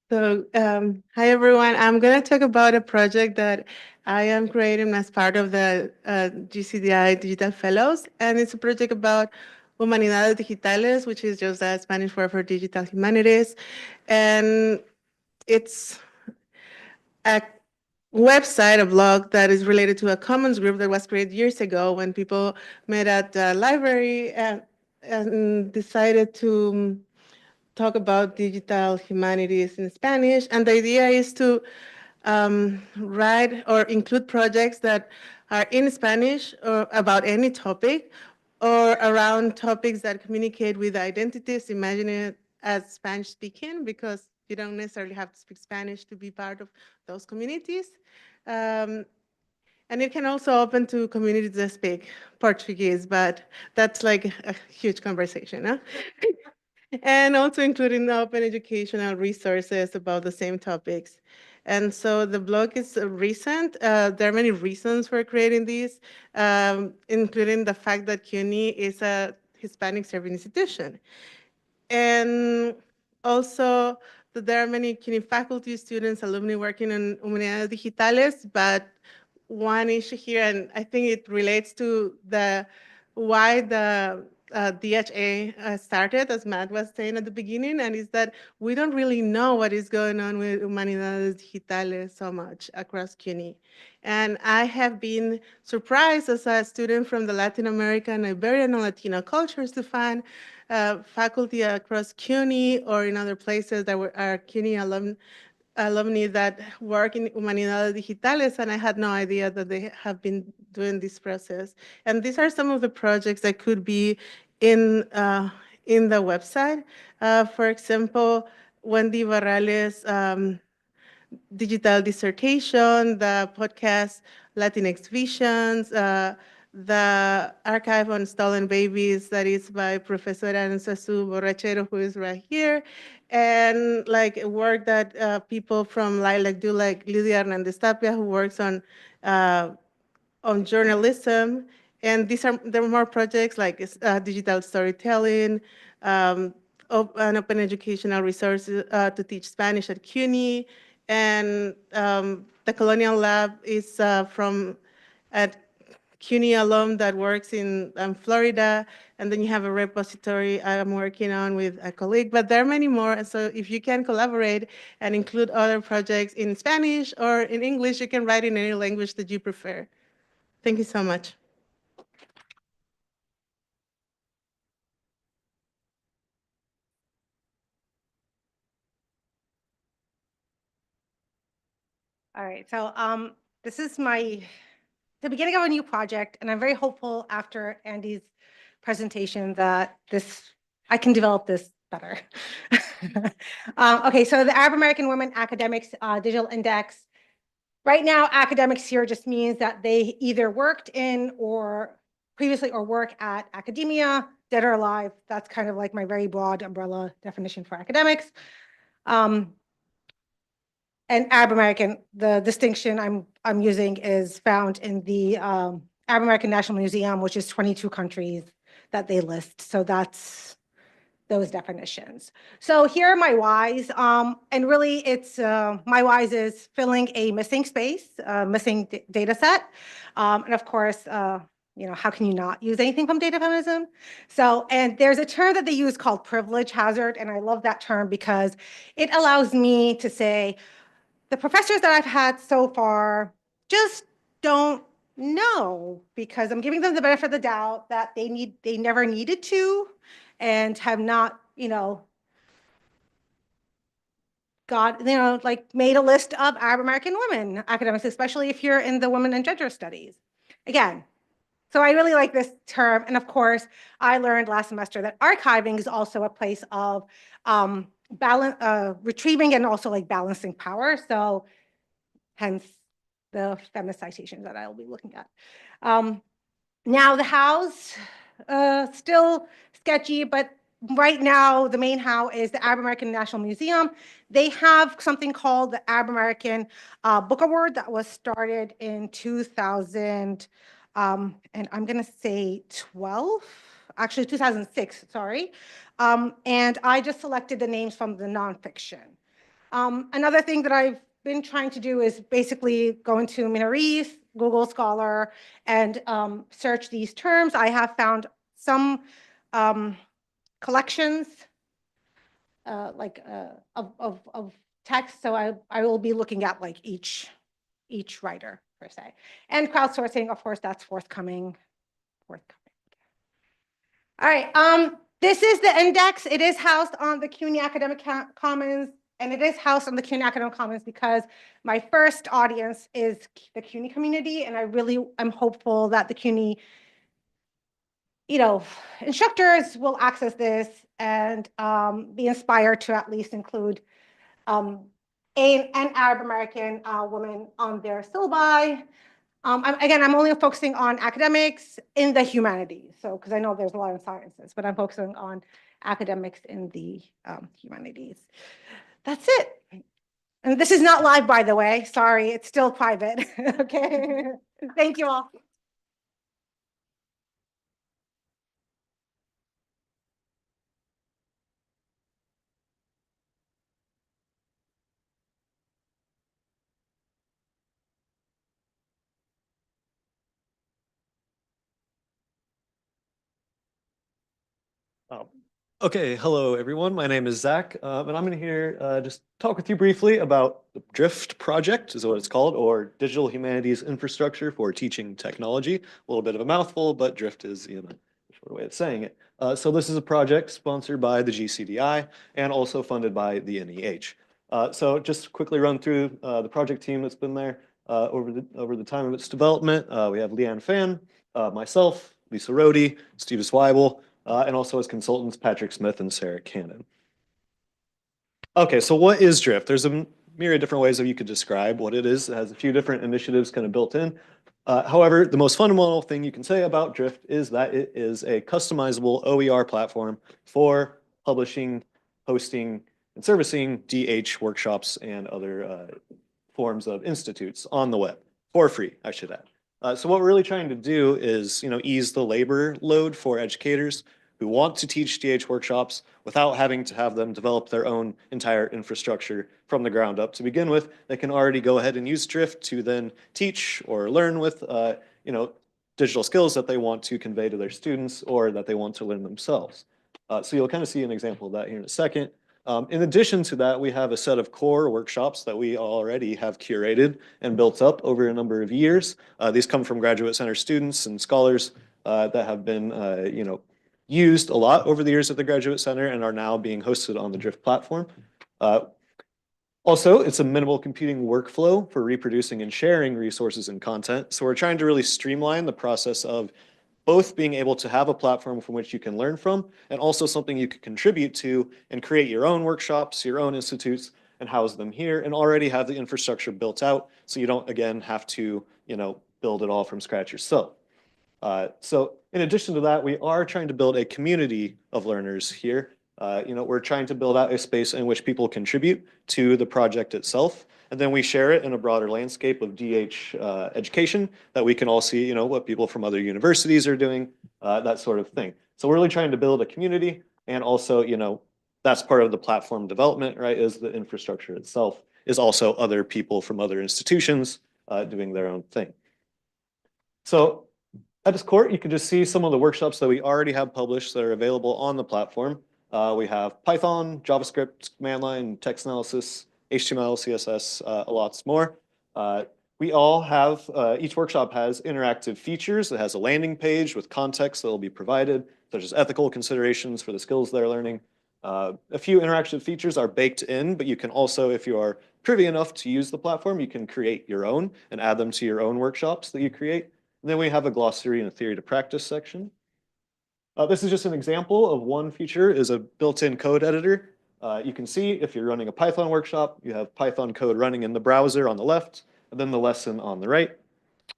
So, hi everyone. I'm gonna talk about a project that I am creating as part of the GCDI Digital Fellows, and it's a project about Humanidades Digitales, which is just a Spanish word for digital humanities, and it's a website, a blog that is related to a commons group that was created years ago when people met at the library and decided to talk about digital humanities in Spanish. And the idea is to write or include projects that are in Spanish or about any topic or around topics that communicate with identities, imagine it as Spanish speaking, because you don't necessarily have to speak Spanish to be part of those communities. And it can also open to communities that speak Portuguese, but that's like a huge conversation. Huh? And also including open educational resources about the same topics. And so the blog is recent. There are many reasons for creating this, including the fact that CUNY is a Hispanic serving institution. And also that there are many CUNY faculty, students, alumni working on Humanidades Digitales, but one issue here, and I think it relates to the why the DHA started, as Matt was saying at the beginning, and is that we don't really know what is going on with Humanidades Digitales so much across CUNY. And I have been surprised as a student from the Latin American, Iberian, and Latino cultures to find faculty across CUNY or in other places that are CUNY alumni that work in Humanidades Digitales, and I had no idea that they have been doing this process. And these are some of the projects that could be in the website. For example, Wendy Barrales' digital dissertation, the podcast Latinx Visions, the archive on stolen babies that is by Professor Aranzazu Borrachero, who is right here, and like work that people from Lilac do, like Lidia Hernandez Tapia, who works on journalism. And there are more projects like digital storytelling, an open educational resources to teach Spanish at CUNY, and the Colonial Lab is from at CUNY alum that works in Florida, and then you have a repository I'm working on with a colleague, but there are many more. So if you can collaborate and include other projects in Spanish or in English, you can write in any language that you prefer. Thank you so much. All right, so this is the beginning of a new project, and I'm very hopeful after Andy's presentation that I can develop this better. Okay, so the Arab American Women Academics Digital Index. Right now, academics here just means that they either worked in or previously or work at academia, dead or alive. That's kind of like my very broad umbrella definition for academics. And Arab American, the distinction I'm using is found in the Arab American National Museum, which is 22 countries that they list. So that's those definitions. So here are my whys. And really it's, my whys is filling a missing space, missing data set. And of course, how can you not use anything from data feminism? So, and there's a term that they use called privilege hazard. And I love that term because it allows me to say, the professors that I've had so far just don't know, because I'm giving them the benefit of the doubt that they never needed to and have not, got, like made a list of Arab American women academics, especially if you're in the women and gender studies. Again, so I really like this term. And of course, I learned last semester that archiving is also a place of retrieving and also like balancing power. So hence the feminist citations that I'll be looking at. Now the hows, still sketchy, but right now the main how is the Arab American National Museum. They have something called the Arab American Book Award that was started in 2000, and I'm gonna say 12, actually 2006, sorry. And I just selected the names from the nonfiction. Another thing that I've been trying to do is basically go into Minarif, Google Scholar, and search these terms. I have found some collections of text, so I will be looking at like each writer per se. And crowdsourcing, of course, that's forthcoming. All right, this is the index. It is housed on the CUNY Academic Commons. And it is housed on the CUNY Academic Commons because my first audience is the CUNY community, and I really am hopeful that the CUNY, instructors will access this and be inspired to at least include an Arab American woman on their syllabi. I'm only focusing on academics in the humanities, so because I know there's a lot of sciences, but I'm focusing on academics in the humanities. That's it. And this is not live, by the way. Sorry, it's still private. Okay. Thank you all. Okay, hello everyone. My name is Zach, and I'm going to here just talk with you briefly about the DRIFT project, is what it's called, or Digital Humanities Infrastructure for Teaching Technology. A little bit of a mouthful, but DRIFT is a short way of saying it. So this is a project sponsored by the GCDI and also funded by the NEH. So just quickly run through the project team that's been there over the time of its development. We have Leanne Fan, myself, Lisa Rohde, Steve Zweibel, and also as consultants, Patrick Smith and Sarah Cannon. Okay, so what is DRIFT? There's a myriad of different ways that you could describe what it is. It has a few different initiatives kind of built in. However, the most fundamental thing you can say about DRIFT is that it is a customizable OER platform for publishing, hosting, and servicing DH workshops and other forms of institutes on the web for free, I should add. So what we're really trying to do is, ease the labor load for educators who want to teach DH workshops without having to have them develop their own entire infrastructure from the ground up to begin with. They can already go ahead and use DRIFT to then teach or learn with, digital skills that they want to convey to their students or that they want to learn themselves. So you'll kind of see an example of that here in a second. In addition to that, we have a set of core workshops that we already have curated and built up over a number of years. These come from Graduate Center students and scholars that have been, used a lot over the years at the Graduate Center and are now being hosted on the DRIFT platform. Also, it's a minimal computing workflow for reproducing and sharing resources and content. So we're trying to really streamline the process of both being able to have a platform from which you can learn from and also something you can contribute to and create your own workshops, your own institutes, and house them here and already have the infrastructure built out so you don't, again, have to, build it all from scratch yourself. So in addition to that, we are trying to build a community of learners here. We're trying to build out a space in which people contribute to the project itself. And then we share it in a broader landscape of DH education that we can all see, what people from other universities are doing, that sort of thing. So we're really trying to build a community and also, that's part of the platform development, right, is the infrastructure itself is also other people from other institutions doing their own thing. So at this court, you can just see some of the workshops that we already have published that are available on the platform. We have Python, JavaScript, command line, text analysis, HTML, CSS, lots more. We all have, each workshop has interactive features. It has a landing page with context that will be provided, such as ethical considerations for the skills they're learning. A few interactive features are baked in, but you can also, if you are privy enough to use the platform, you can create your own and add them to your own workshops that you create. And then we have a glossary and a theory to practice section. This is just an example of one feature is a built-in code editor. You can see if you're running a Python workshop, you have Python code running in the browser on the left, and then the lesson on the right.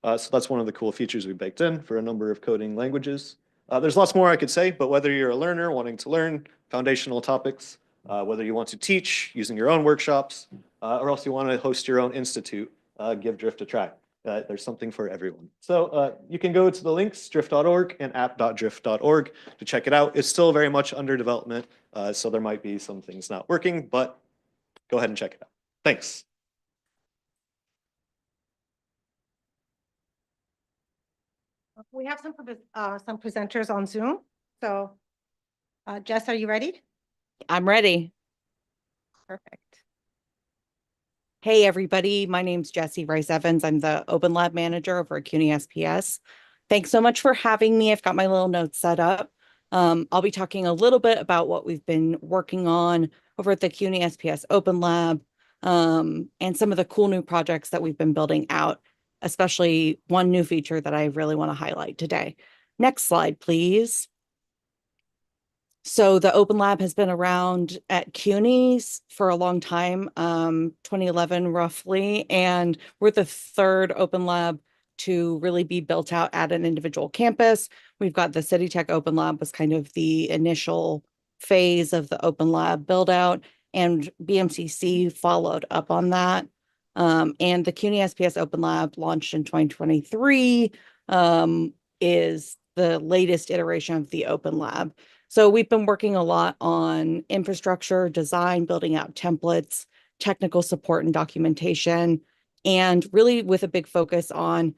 So that's one of the cool features we baked in for a number of coding languages. There's lots more I could say, but whether you're a learner wanting to learn foundational topics, whether you want to teach using your own workshops, or else you want to host your own institute, give Drift a try. There's something for everyone. So you can go to the links, drift.org and app.drift.org to check it out. It's still very much under development, so there might be some things not working, but go ahead and check it out. Thanks. We have some presenters on Zoom. So Jess, are you ready? I'm ready. Perfect. Hey, everybody. My name's Jessie Rice Evans. I'm the Open Lab Manager over at CUNY SPS. Thanks so much for having me. I've got my little notes set up. I'll be talking a little bit about what we've been working on over at the CUNY SPS Open Lab, and some of the cool new projects that we've been building out, especially one new feature that I really want to highlight today. Next slide, please. So the Open Lab has been around at CUNY's for a long time, 2011 roughly, and we're the third Open Lab to really be built out at an individual campus. We've got the City Tech Open Lab was kind of the initial phase of the Open Lab build out, and BMCC followed up on that. And the CUNY SPS Open Lab launched in 2023, is the latest iteration of the Open Lab. So we've been working a lot on infrastructure, design, building out templates, technical support and documentation, and really with a big focus on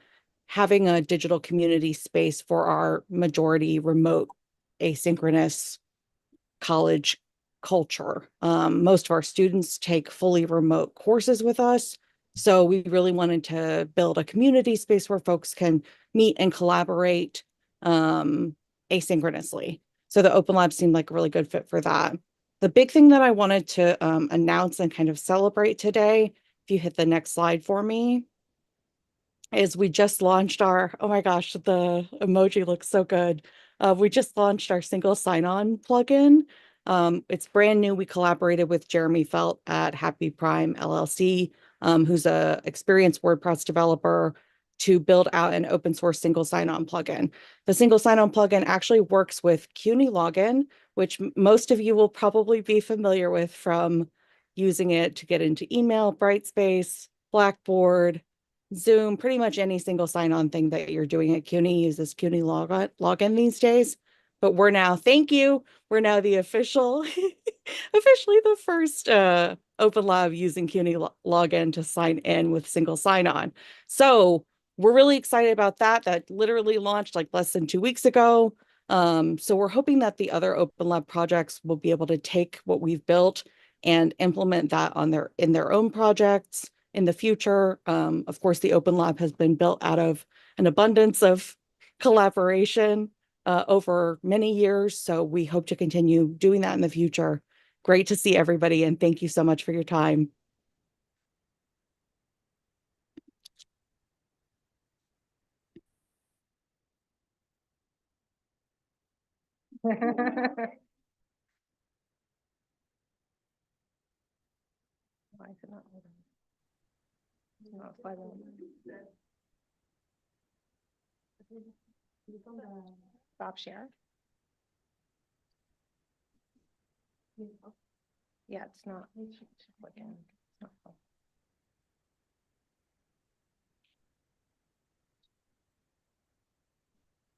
having a digital community space for our majority remote asynchronous college culture. Most of our students take fully remote courses with us. So we really wanted to build a community space where folks can meet and collaborate asynchronously. So the Open Lab seemed like a really good fit for that. The big thing that I wanted to announce and kind of celebrate today, if you hit the next slide for me, is we just launched our, oh my gosh, the emoji looks so good. We just launched our single sign-on plugin. It's brand new. We collaborated with Jeremy Felt at Happy Prime LLC, who's an experienced WordPress developer, to build out an open source single sign-on plugin. The single sign-on plugin actually works with CUNY Login, which most of you will probably be familiar with from using it to get into email, Brightspace, Blackboard, Zoom, pretty much any single sign-on thing that you're doing at CUNY uses CUNY Login these days. But we're now, thank you, we're now the officially the first Open Lab using CUNY Login to sign in with single sign-on. So we're really excited about that. That literally launched like less than 2 weeks ago. So we're hoping that the other Open Lab projects will be able to take what we've built and implement that in their own projects in the future. Of course, the Open Lab has been built out of an abundance of collaboration over many years. So we hope to continue doing that in the future. Great to see everybody, and thank you so much for your time. Why is it not loading? It's not loading. Stop share. Yeah, it's not. It's clicking. It's not full.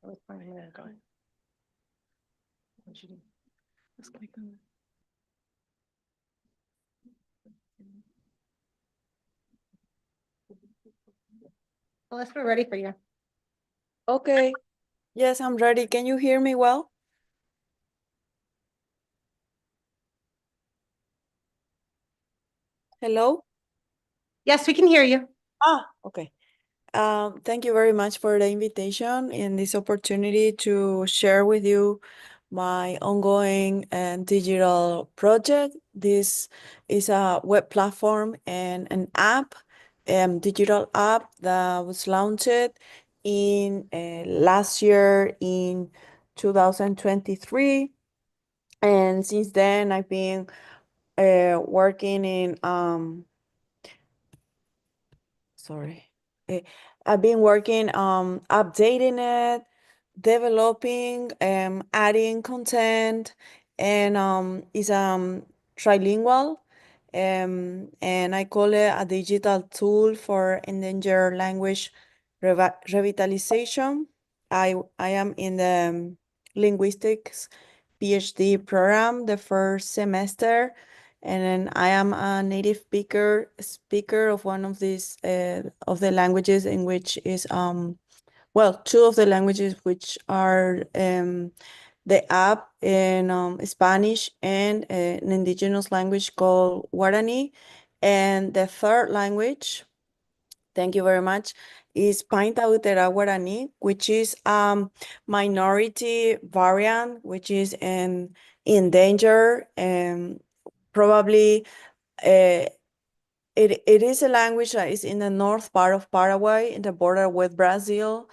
It was fine a minute ago. What'd you do? Just click on it. Unless we're ready for you. Okay. Yes, I'm ready. Can you hear me well? Hello? Yes, we can hear you. Okay. Thank you very much for the invitation and this opportunity to share with you my ongoing digital project. This is a web platform and an app, digital app that was launched in last year in 2023. And since then, I've been working in sorry. I've been working updating it, developing, adding content, and it's trilingual. And I call it a digital tool for endangered language revitalization. I am in the linguistics PhD program the first semester, and then I am a native speaker of one of these of the languages in which is well, two of the languages which are the app in Spanish and an indigenous language called Guarani, and the third language, thank you very much, is Paintautera Guarani, which is minority variant, which is in danger, and probably it is a language that is in the north part of Paraguay, in the border with Brazil.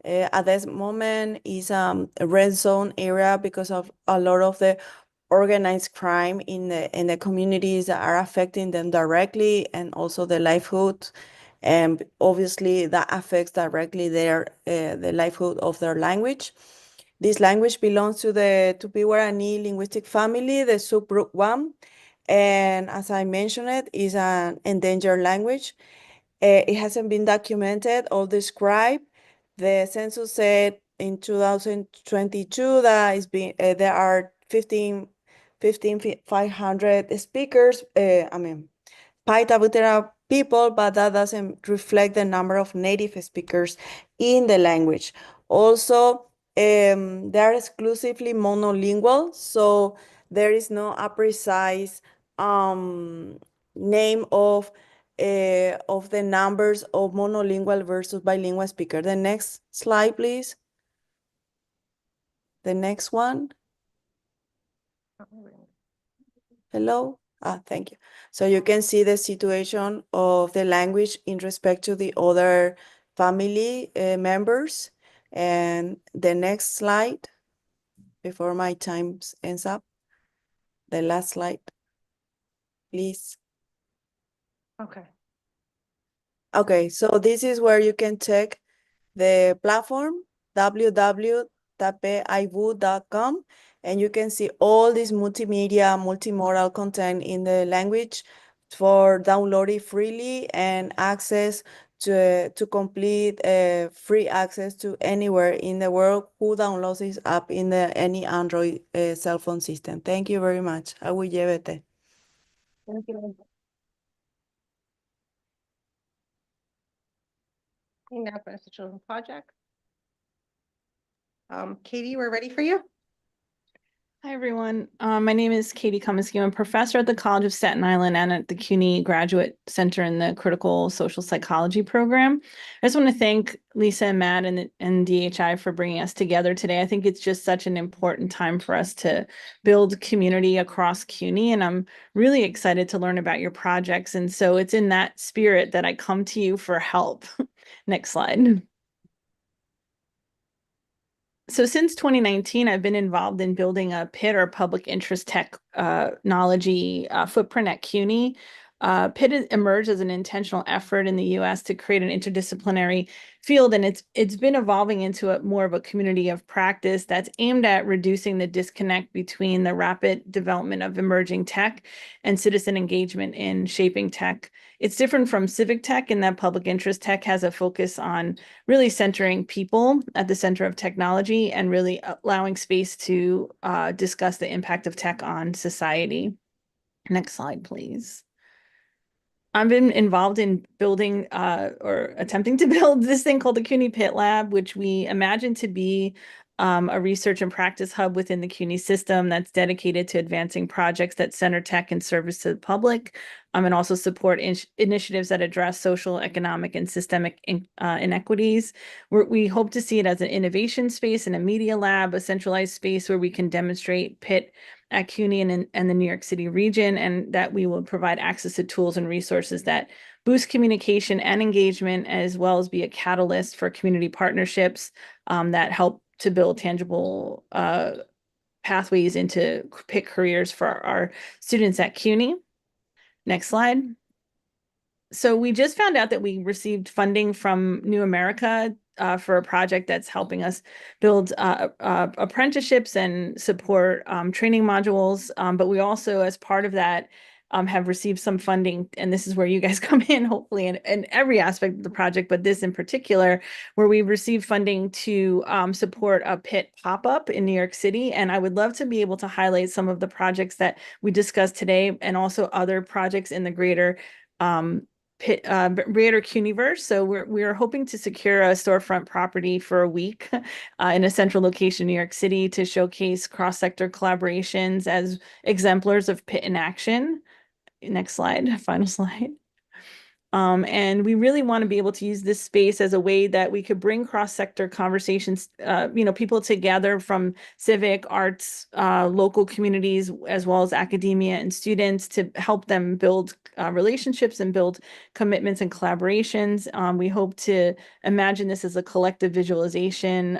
At this moment is a red zone area because of a lot of the organized crime in the communities that are affecting them directly, and also the livelihood. And obviously that affects directly their the livelihood of their language. This language belongs to the Tupi-Guarani linguistic family, the subgroup 1. And as I mentioned, it is an endangered language. It hasn't been documented or described. The census said in 2022 that there are 15,500 speakers, Paita people, but that doesn't reflect the number of native speakers in the language. Also, they are exclusively monolingual, so there is no a precise name of the numbers of monolingual versus bilingual speaker. The next slide, please. The next one. Hello? Thank you. So you can see the situation of the language in respect to the other family members. And the next slide, before my time ends up, the last slide, please. Okay. Okay, so this is where you can check the platform, www.tapeivu.com, and you can see all this multimedia, multimodal content in the language for downloading freely and access to complete free access to anywhere in the world who downloads this app in any Android cell phone system. Thank you very much. I will give it. Thank you. Now for the children's project. Katie, we're ready for you. Hi, everyone. My name is Katie Comiskey. I'm a professor at the College of Staten Island and at the CUNY Graduate Center in the Critical Social Psychology program. I just want to thank Lisa and Matt and DHI for bringing us together today. I think it's just such an important time for us to build community across CUNY, and I'm really excited to learn about your projects. And so it's in that spirit that I come to you for help. Next slide. So since 2019, I've been involved in building a PIT, or public interest technology footprint at CUNY. PIT emerged as an intentional effort in the US to create an interdisciplinary field, and it's been evolving into more of a community of practice that's aimed at reducing the disconnect between the rapid development of emerging tech and citizen engagement in shaping tech. It's different from civic tech in that public interest tech has a focus on really centering people at the center of technology and really allowing space to discuss the impact of tech on society. Next slide, please. I've been involved in building or attempting to build this thing called the CUNY PIT Lab, which we imagine to be a research and practice hub within the CUNY system that's dedicated to advancing projects that center tech and service to the public, and also support initiatives that address social, economic, and systemic inequities. We hope to see it as an innovation space and a media lab, a centralized space where we can demonstrate Pitt at CUNY and the New York City region, and that we will provide access to tools and resources that boost communication and engagement, as well as be a catalyst for community partnerships that help to build tangible pathways into Pitt careers for our students at CUNY. Next slide. So we just found out that we received funding from New America for a project that's helping us build apprenticeships and support training modules. But we also, as part of that, have received some funding, and this is where you guys come in, hopefully, in every aspect of the project, but this in particular, where we received funding to support a Pitt pop-up in New York City. And I would love to be able to highlight some of the projects that we discussed today, and also other projects in the greater greater CUNYverse. So we're hoping to secure a storefront property for a week in a central location in New York City to showcase cross-sector collaborations as exemplars of Pitt in action. Next slide, final slide. And we really want to be able to use this space as a way that we could bring cross-sector conversations, people together from civic, arts, local communities, as well as academia and students, to help them build relationships and build commitments and collaborations. We hope to imagine this as a collective visualization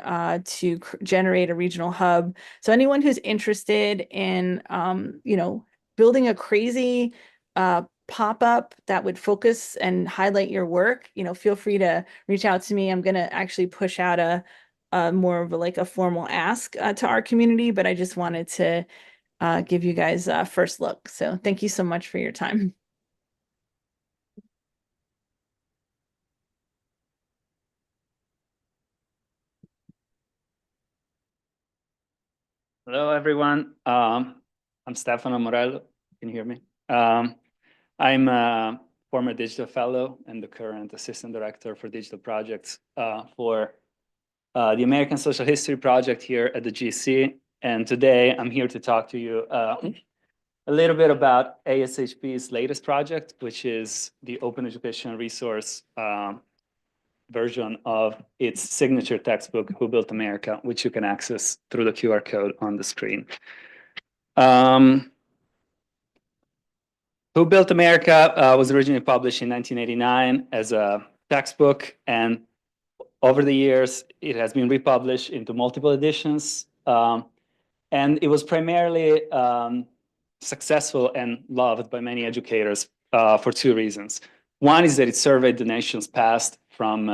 to generate a regional hub. So anyone who's interested in, building a crazy pop-up that would focus and highlight your work, feel free to reach out to me. I'm going to actually push out a more of a formal ask to our community, but I just wanted to give you guys a first look. So thank you so much for your time. Hello, everyone. I'm Stefano Morello. Can you hear me? I'm a former digital fellow and the current assistant director for digital projects for the American Social History Project here at the GC. And today I'm here to talk to you a little bit about ASHP's latest project, which is the Open Educational Resource version of its signature textbook, Who Built America, which you can access through the QR code on the screen. Who Built America was originally published in 1989 as a textbook, and over the years, it has been republished into multiple editions. And it was primarily successful and loved by many educators for two reasons. One is that it surveyed the nation's past from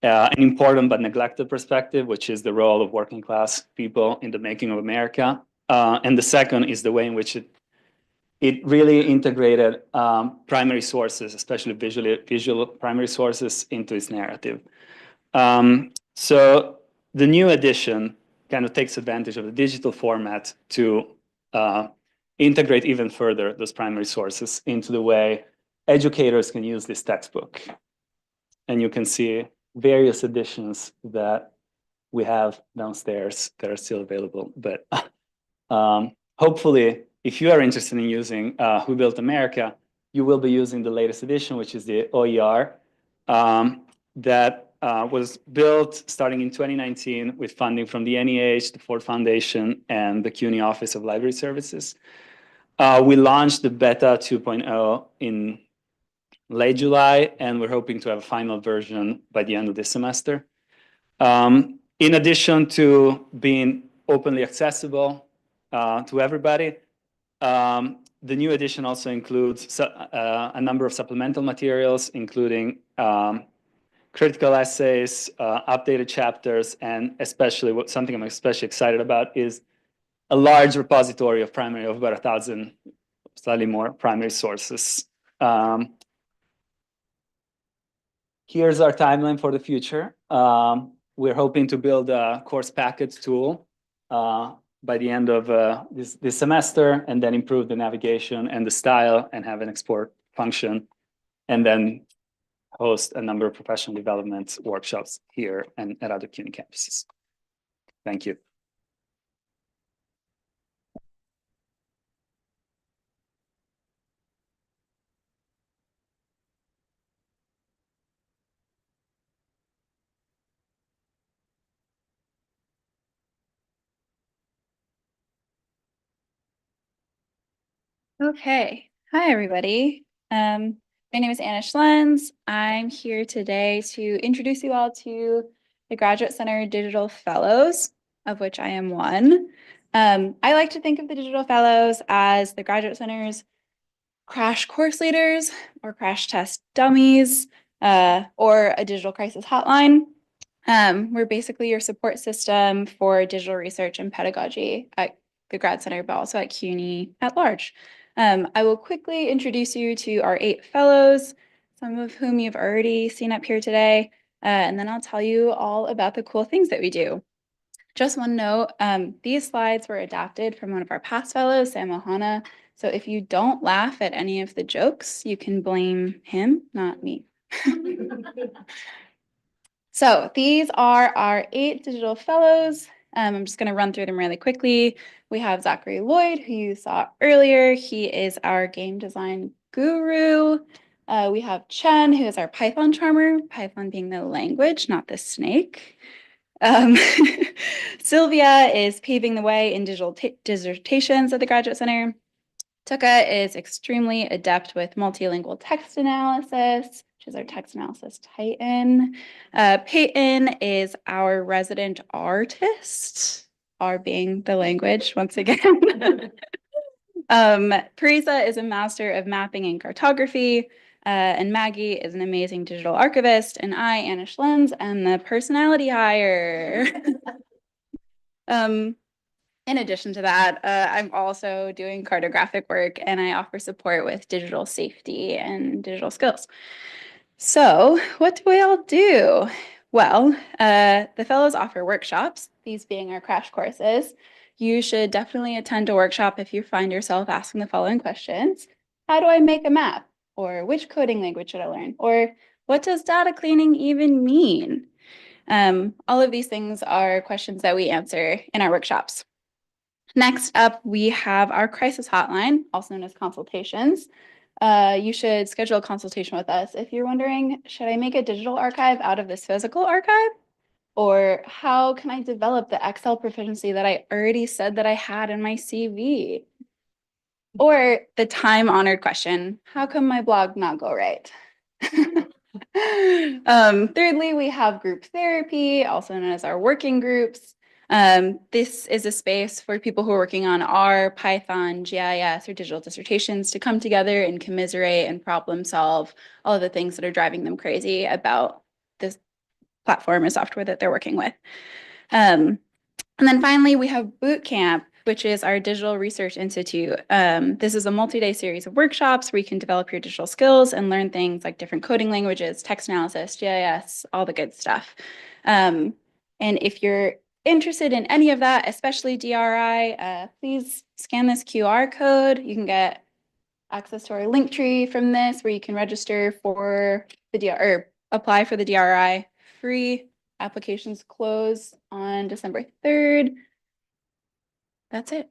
an important but neglected perspective, which is the role of working class people in the making of America. And the second is the way in which it really integrated primary sources, especially visual primary sources, into its narrative. So the new edition kind of takes advantage of the digital format to integrate even further those primary sources into the way educators can use this textbook. And you can see various editions that we have downstairs that are still available. But hopefully, if you are interested in using Who Built America, you will be using the latest edition, which is the OER, that was built starting in 2019 with funding from the NEH, the Ford Foundation, and the CUNY Office of Library Services. We launched the Beta 2.0 in late July, and we're hoping to have a final version by the end of this semester. In addition to being openly accessible to everybody, the new edition also includes a number of supplemental materials, including critical essays, updated chapters, and especially something I'm especially excited about is a large repository of about 1,000, slightly more primary sources. Here's our timeline for the future. We're hoping to build a course package tool by the end of this semester, and then improve the navigation and the style and have an export function, and then host a number of professional development workshops here and at other CUNY campuses. Thank you. Okay. Hi, everybody. My name is Anna Schlenz. I'm here today to introduce you all to the Graduate Center Digital Fellows, of which I am one. I like to think of the Digital Fellows as the Graduate Center's crash course leaders or crash test dummies, or a digital crisis hotline. We're basically your support system for digital research and pedagogy at the Grad Center, but also at CUNY at large. I will quickly introduce you to our 8 fellows, some of whom you've already seen up here today, and then I'll tell you all about the cool things that we do. Just one note, these slides were adapted from one of our past fellows, Sam Ohana, so if you don't laugh at any of the jokes, you can blame him, not me. So these are our 8 digital fellows. I'm just going to run through them really quickly. We have Zachary Lloyd, who you saw earlier. He is our game design guru. We have Chen, who is our Python charmer, Python being the language, not the snake. Sylvia is paving the way in digital dissertations at the Graduate Center. Tuka is extremely adept with multilingual text analysis, which is our text analysis titan. Peyton is our resident artist, R being the language once again. Parisa is a master of mapping and cartography, and Maggie is an amazing digital archivist, and I, Anna Schlenz, am the personality hire. In addition to that, I'm also doing cartographic work and I offer support with digital safety and digital skills. So what do we all do? Well, the fellows offer workshops, these being our crash courses. You should definitely attend a workshop if you find yourself asking the following questions. How do I make a map? Or which coding language should I learn? Or what does data cleaning even mean? All of these things are questions that we answer in our workshops. Next up, we have our crisis hotline, also known as consultations. You should schedule a consultation with us if you're wondering, should I make a digital archive out of this physical archive? Or how can I develop the Excel proficiency that I already said that I had in my CV? Or the time-honored question, how come my blog not go right? Thirdly, we have group therapy, also known as our working groups. This is a space for people who are working on R, Python, GIS, or digital dissertations to come together and commiserate and problem solve all of the things that are driving them crazy about this platform or software that they're working with. And then finally, we have Boot Camp, which is our Digital Research Institute. This is a multi-day series of workshops where you can develop your digital skills and learn things like different coding languages, text analysis, GIS, all the good stuff. And if you're interested in any of that, especially DRI, please scan this QR code. You can get access to our link tree from this where you can register for the or apply for the DRI free. Applications close on December 3rd. That's it.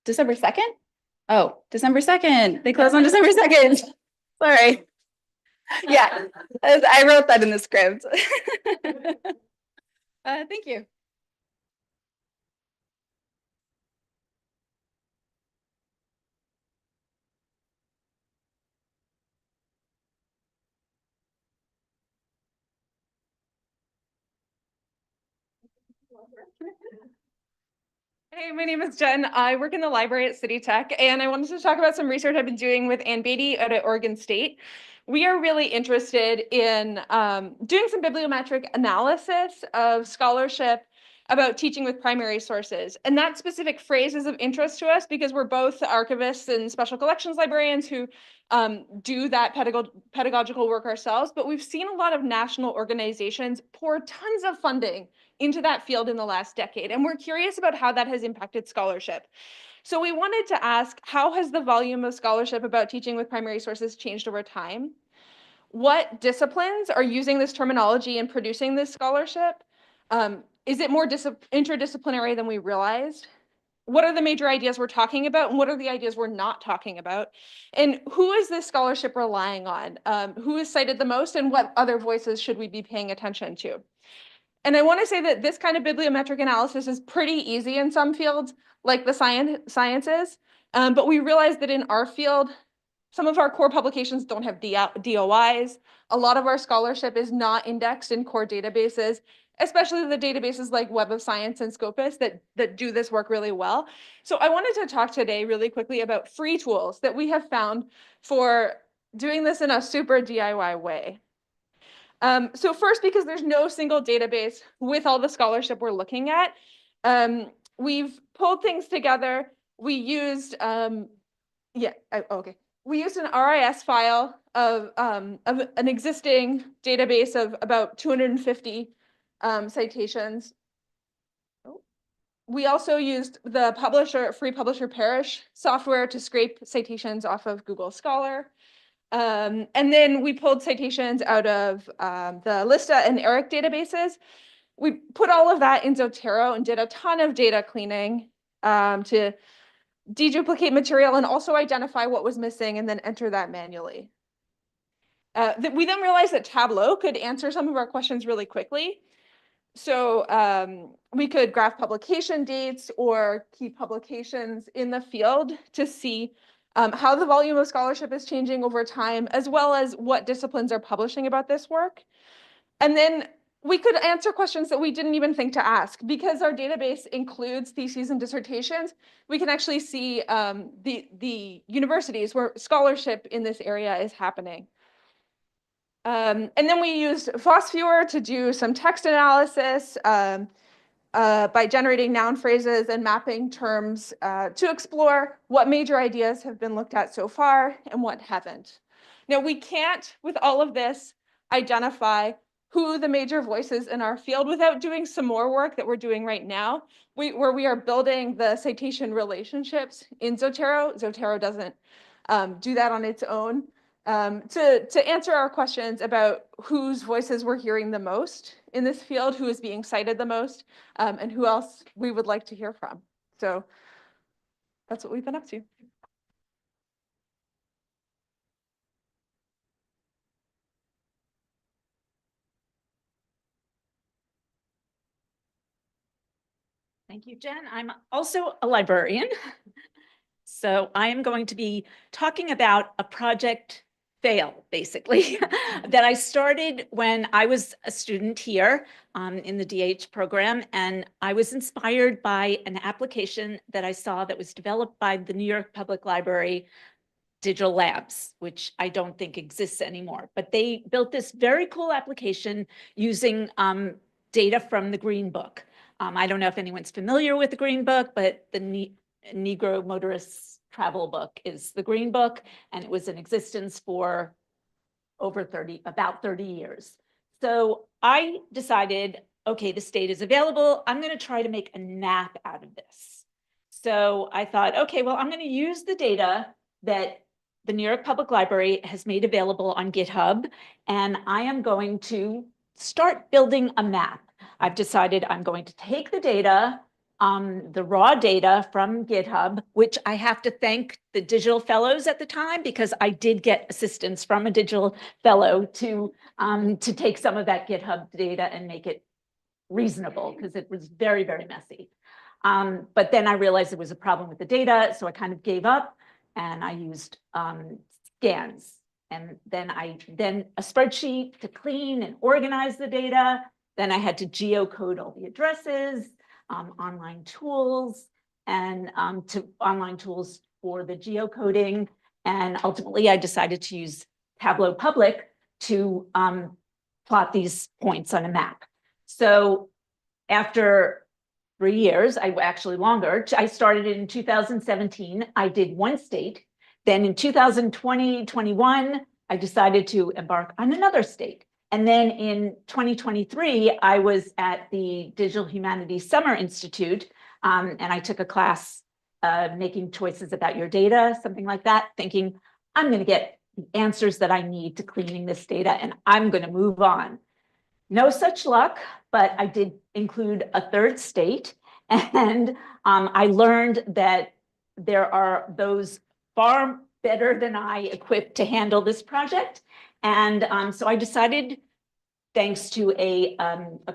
December 2nd? Oh, December 2nd. They close on December 2nd. Sorry. Yeah, I wrote that in the script. Thank you. Hey, my name is Jen. I work in the library at City Tech, and I wanted to talk about some research I've been doing with Ann Beatty out at Oregon State. We are really interested in doing some bibliometric analysis of scholarship about teaching with primary sources. And that specific phrase is of interest to us because we're both archivists and special collections librarians who do that pedagogical work ourselves, but we've seen a lot of national organizations pour tons of funding into that field in the last decade. And we're curious about how that has impacted scholarship. So we wanted to ask, how has the volume of scholarship about teaching with primary sources changed over time? What disciplines are using this terminology and producing this scholarship? Is it more interdisciplinary than we realized? What are the major ideas we're talking about, and what are the ideas we're not talking about? And who is this scholarship relying on? Who is cited the most, and what other voices should we be paying attention to? And I want to say that this kind of bibliometric analysis is pretty easy in some fields, like the sciences, but we realize that in our field, some of our core publications don't have DOIs. A lot of our scholarship is not indexed in core databases, especially the databases like Web of Science and Scopus that do this work really well. So I wanted to talk today really quickly about free tools that we have found for doing this in a super DIY way. So first, because there's no single database with all the scholarship we're looking at, we've pulled things together. We used, we used an RIS file of an existing database of about 250 citations. We also used the free publisher Parish software to scrape citations off of Google Scholar. And then we pulled citations out of the Lista and ERIC databases. We put all of that in Zotero and did a ton of data cleaning to deduplicate material and also identify what was missing and then enter that manually. We then realized that Tableau could answer some of our questions really quickly. So we could graph publication dates or key publications in the field to see how the volume of scholarship is changing over time, as well as what disciplines are publishing about this work. And then we could answer questions that we didn't even think to ask. Because our database includes theses and dissertations, we can actually see the universities where scholarship in this area is happening. And then we used FOSS-Viewer to do some text analysis by generating noun phrases and mapping terms to explore what major ideas have been looked at so far and what haven't. Now, we can't, with all of this, identify who the major voices in our field without doing some more work that we're doing right now, where we are building the citation relationships in Zotero. Zotero doesn't do that on its own. To answer our questions about whose voices we're hearing the most in this field, who is being cited the most, and who else we would like to hear from. So that's what we've been up to. Thank you, Jen. I'm also a librarian. So I am going to be talking about a project fail, basically, that I started when I was a student here in the DH program. And I was inspired by an application that I saw that was developed by the New York Public Library Digital Labs, which I don't think exists anymore. But they built this very cool application using data from the Green Book. I don't know if anyone's familiar with the Green Book, but the Negro Motorist's Travel Book is the Green Book, and it was in existence for about 30 years. So I decided, okay, this data is available. I'm going to try to make a map out of this. So I thought, okay, well, I'm going to use the data that the New York Public Library has made available on GitHub, and I am going to start building a map. I've decided I'm going to take the data, the raw data from GitHub, which I have to thank the digital fellows at the time, because I did get assistance from a digital fellow to take some of that GitHub data and make it reasonable, because it was very, very messy. But then I realized there was a problem with the data, so I kind of gave up and I used scans. And then a spreadsheet to clean and organize the data. Then I had to geocode all the addresses, online tools, and online tools for the geocoding. And ultimately, I decided to use Tableau Public to plot these points on a map. So after 3 years, actually longer, I started in 2017. I did one state. Then in 2020, 21, I decided to embark on another state. And then in 2023, I was at the Digital Humanities Summer Institute, and I took a class making choices about your data, something like that, thinking I'm going to get the answers that I need to cleaning this data, and I'm going to move on. No such luck, but I did include a third state. And I learned that there are those far better than I equipped to handle this project. And so I decided, thanks to a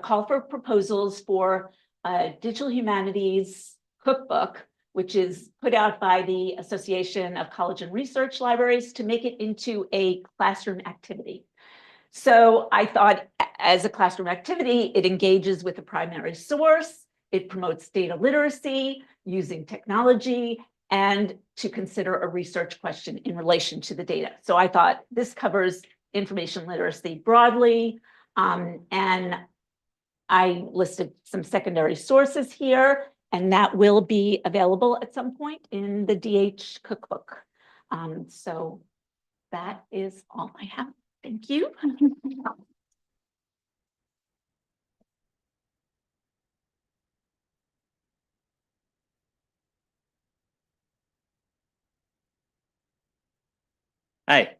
call for proposals for a digital humanities cookbook, which is put out by the Association of College and Research Libraries, to make it into a classroom activity. So I thought, as a classroom activity, it engages with the primary source, it promotes data literacy using technology, and to consider a research question in relation to the data. So I thought this covers information literacy broadly, and I listed some secondary sources here, and that will be available at some point in the DH cookbook. So that is all I have. Thank you. Hi,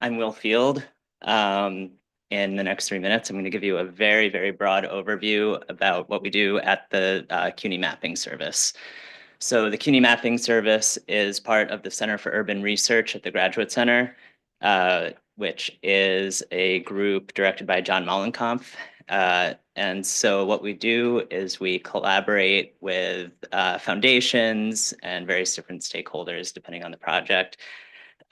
I'm Will Field. In the next 3 minutes, I'm going to give you a very, very broad overview about what we do at the CUNY Mapping Service. So the CUNY Mapping Service is part of the Center for Urban Research at the Graduate Center, which is a group directed by John Mollenkampf. And so what we do is we collaborate with foundations and various different stakeholders, depending on the project.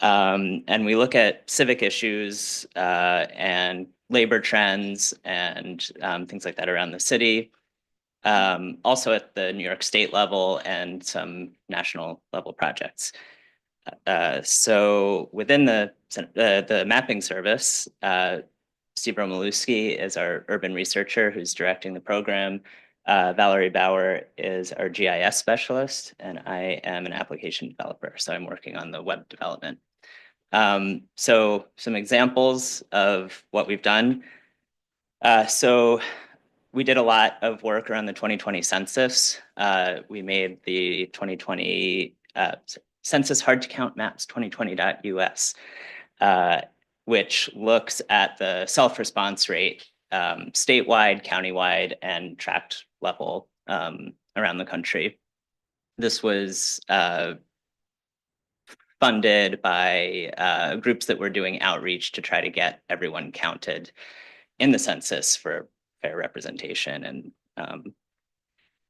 And we look at civic issues and labor trends and things like that around the city. Also at the New York State level and some national level projects. So within the mapping service, Steve Romalewski is our urban researcher who's directing the program. Valerie Bauer is our GIS specialist, and I am an application developer, so I'm working on the web development. So some examples of what we've done. So we did a lot of work around the 2020 census. We made the 2020 Census Hard to Count Maps 2020.us, which looks at the self-response rate statewide, countywide, and tract level around the country. This was funded by groups that were doing outreach to try to get everyone counted in the census for fair representation. And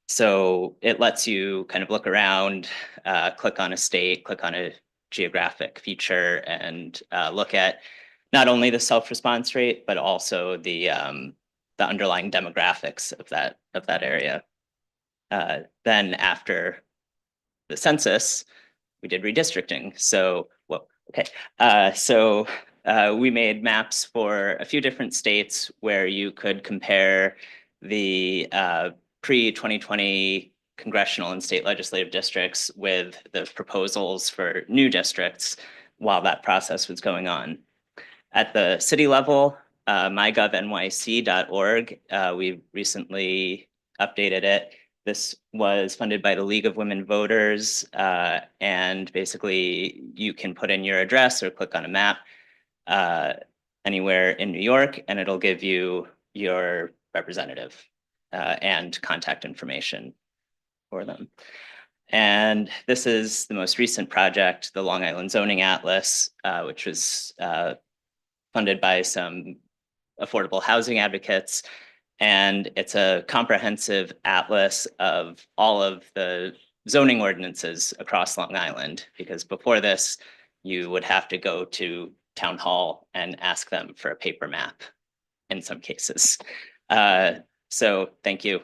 so it lets you kind of look around, click on a state, click on a geographic feature, and look at not only the self-response rate, but also the underlying demographics of that area. Then after the census, we did redistricting. So, we made maps for a few different states where you could compare the pre-2020 congressional and state legislative districts with the proposals for new districts while that process was going on. At the city level, mygovnyc.org, we recently updated it. This was funded by the League of Women Voters, and basically you can put in your address or click on a map anywhere in New York, and it'll give you your representative and contact information for them. And this is the most recent project, the Long Island Zoning Atlas, which was funded by some affordable housing advocates. And it's a comprehensive atlas of all of the zoning ordinances across Long Island, because before this, you would have to go to town hall and ask them for a paper map in some cases. So thank you.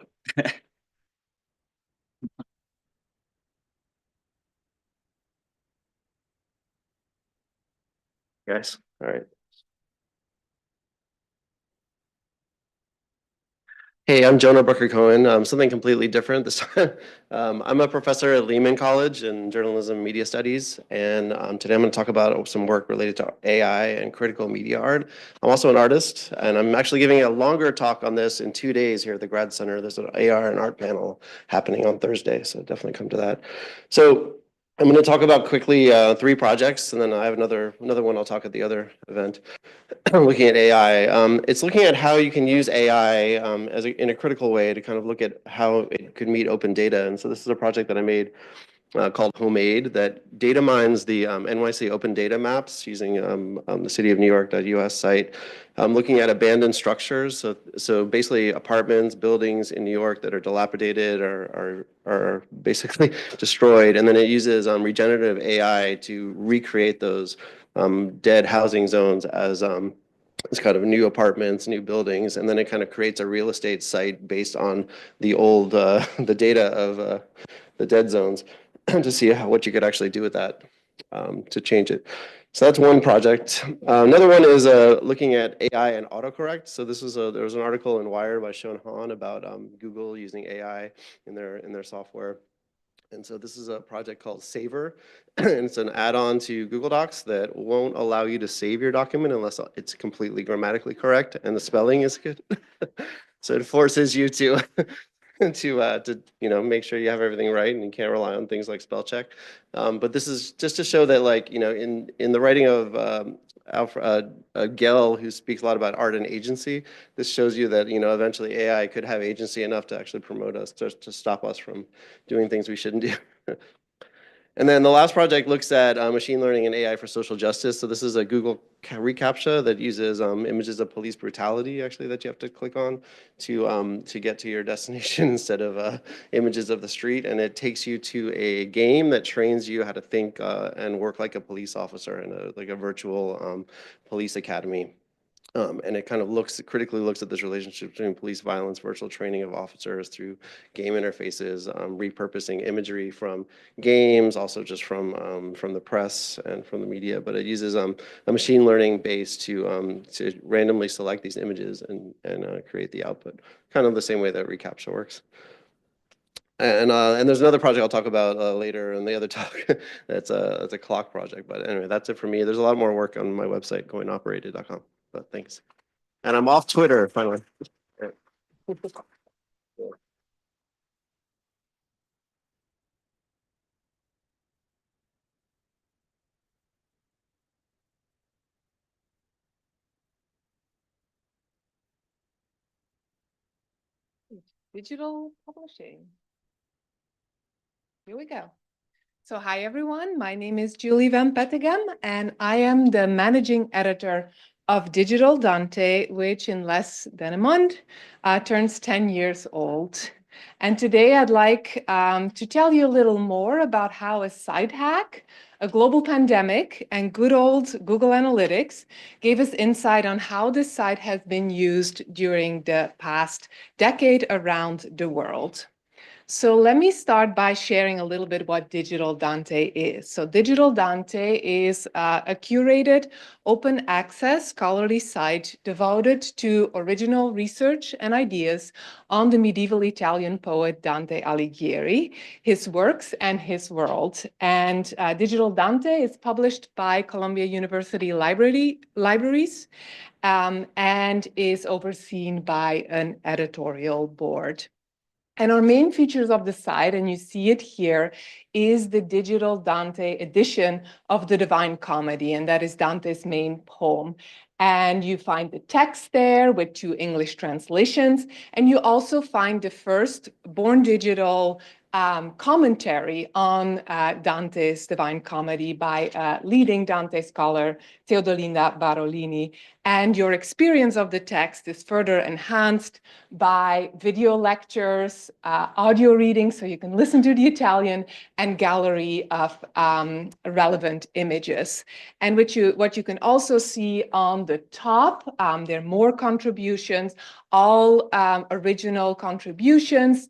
Guys, all right. Hey, I'm Jonah Brooker-Cohen. Something completely different this time. I'm a professor at Lehman College in journalism and media studies, and today I'm going to talk about some work related to AI and critical media art. I'm also an artist, and I'm actually giving a longer talk on this in 2 days here at the Grad Center. There's an AR and art panel happening on Thursday, so definitely come to that. So I'm going to talk about quickly 3 projects, and then I have another one I'll talk at the other event. Looking at AI, it's looking at how you can use AI in a critical way to kind of look at how it could meet open data. And so this is a project that I made called Homemade that data mines the NYC open data maps using the City of New York.us site, looking at abandoned structures. So basically apartments, buildings in New York that are dilapidated or are basically destroyed. And then it uses regenerative AI to recreate those dead housing zones as it's kind of new apartments, new buildings, and then it kind of creates a real estate site based on the old the data of the dead zones to see what you could actually do with that to change it. So that's one project. Another one is looking at AI and autocorrect. So this is there was an article in Wired by Sean Hahn about Google using AI in their software. And so this is a project called Saver, and it's an add-on to Google Docs that won't allow you to save your document unless it's completely grammatically correct and the spelling is good. So it forces you to make sure you have everything right and you can't rely on things like spell check. But this is just to show that, like, in the writing of Gell, who speaks a lot about art and agency, this shows you that eventually AI could have agency enough to actually promote us, to stop us from doing things we shouldn't do. And then the last project looks at machine learning and AI for social justice. So this is a Google reCAPTCHA that uses images of police brutality, actually, that you have to click on to get to your destination instead of images of the street. And it takes you to a game that trains you how to think and work like a police officer in like a virtual police academy. And it kind of critically looks at this relationship between police violence, virtual training of officers through game interfaces, repurposing imagery from games, also just from the press and from the media. But it uses a machine learning base to randomly select these images and create the output, kind of the same way that reCAPTCHA works. And there's another project I'll talk about later in the other talk. It's a clock project. But anyway, that's it for me. There's a lot more work on my website, coinoperated.com. But thanks. And I'm off Twitter, finally. Digital publishing. Here we go. So hi, everyone. My name is Julie Van Petegem, and I am the managing editor of Digital Dante, which in less than a month turns 10 years old. And today I'd like to tell you a little more about how a site hack, a global pandemic, and good old Google Analytics gave us insight on how this site has been used during the past decade around the world. So let me start by sharing a little bit what Digital Dante is. So Digital Dante is a curated, open access scholarly site devoted to original research and ideas on the medieval Italian poet Dante Alighieri, his works and his world. And Digital Dante is published by Columbia University Libraries and is overseen by an editorial board. And our main features of the site, and you see it here, is the Digital Dante edition of the Divine Comedy, and that is Dante's main poem. And you find the text there with 2 English translations, and you also find the first born digital commentary on Dante's Divine Comedy by leading Dante scholar Teodolinda Barolini. And your experience of the text is further enhanced by video lectures, audio readings, so you can listen to the Italian, and gallery of relevant images. And what you can also see on the top, there are more contributions, all original contributions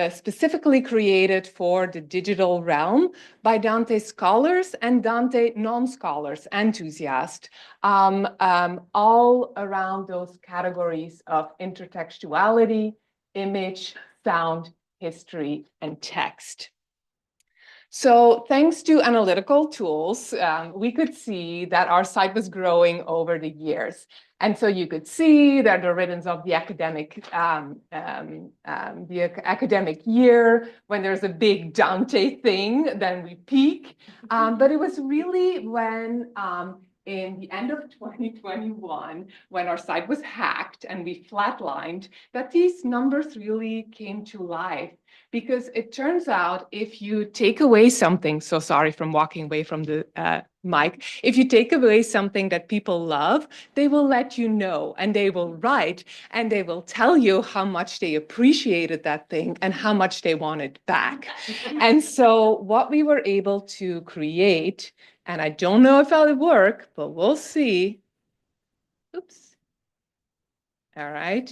specifically created for the digital realm by Dante scholars and Dante non-scholars, enthusiasts, all around those categories of intertextuality, image, sound, history, and text. So thanks to analytical tools, we could see that our site was growing over the years. And so you could see that the rhythms of the academic year, when there's a big Dante thing, then we peak. But it was really when in the end of 2021, when our site was hacked and we flatlined, that these numbers really came to life. Because it turns out if you take away something, so sorry from walking away from the mic, if you take away something that people love, they will let you know and they will write and they will tell you how much they appreciated that thing and how much they want it back. And so what we were able to create, and I don't know if it'll work, but we'll see. Oops. All right.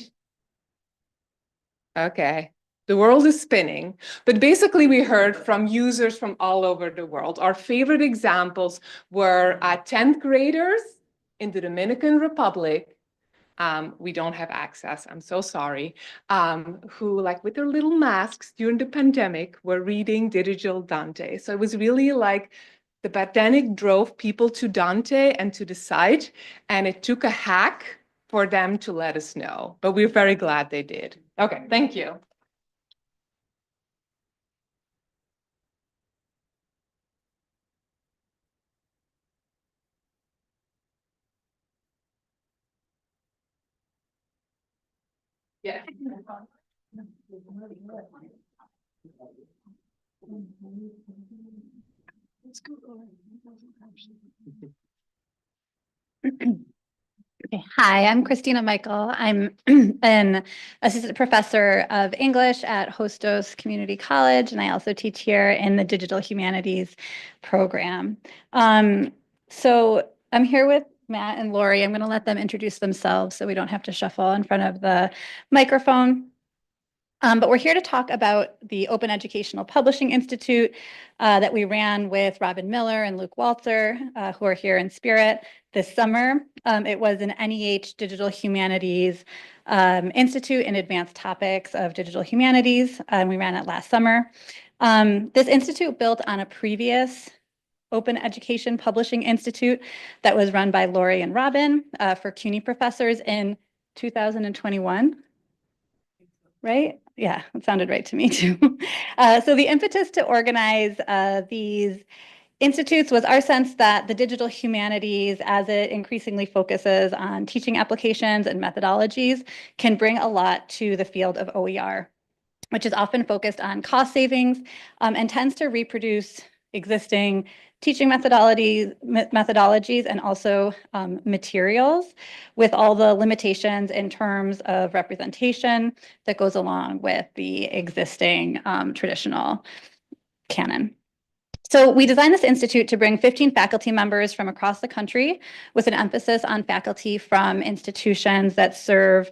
Okay. The world is spinning, but basically we heard from users from all over the world. Our favorite examples were 10th graders in the Dominican Republic. We don't have access, I'm so sorry, who like with their little masks during the pandemic were reading Digital Dante. So it was really like the pandemic drove people to Dante and to the site, and it took a hack for them to let us know, but we're very glad they did. Okay, thank you. Yeah. Okay. Hi, I'm Christina Michael. I'm an assistant professor of English at Hostos Community College, and I also teach here in the Digital Humanities program. So I'm here with Matt and Lori. I'm going to let them introduce themselves so we don't have to shuffle in front of the microphone. But we're here to talk about the Open Educational Publishing Institute that we ran with Robin Miller and Luke Walter, who are here in spirit this summer. It was an NEH Digital Humanities Institute in advanced topics of digital humanities. We ran it last summer. This institute built on a previous Open Education Publishing Institute that was run by Lori and Robin for CUNY professors in 2021. Right? Yeah, it sounded right to me too. So the impetus to organize these institutes was our sense that the digital humanities, as it increasingly focuses on teaching applications and methodologies, can bring a lot to the field of OER, which is often focused on cost savings and tends to reproduce existing teaching methodologies and also materials with all the limitations in terms of representation that goes along with the existing traditional canon. So we designed this institute to bring 15 faculty members from across the country with an emphasis on faculty from institutions that serve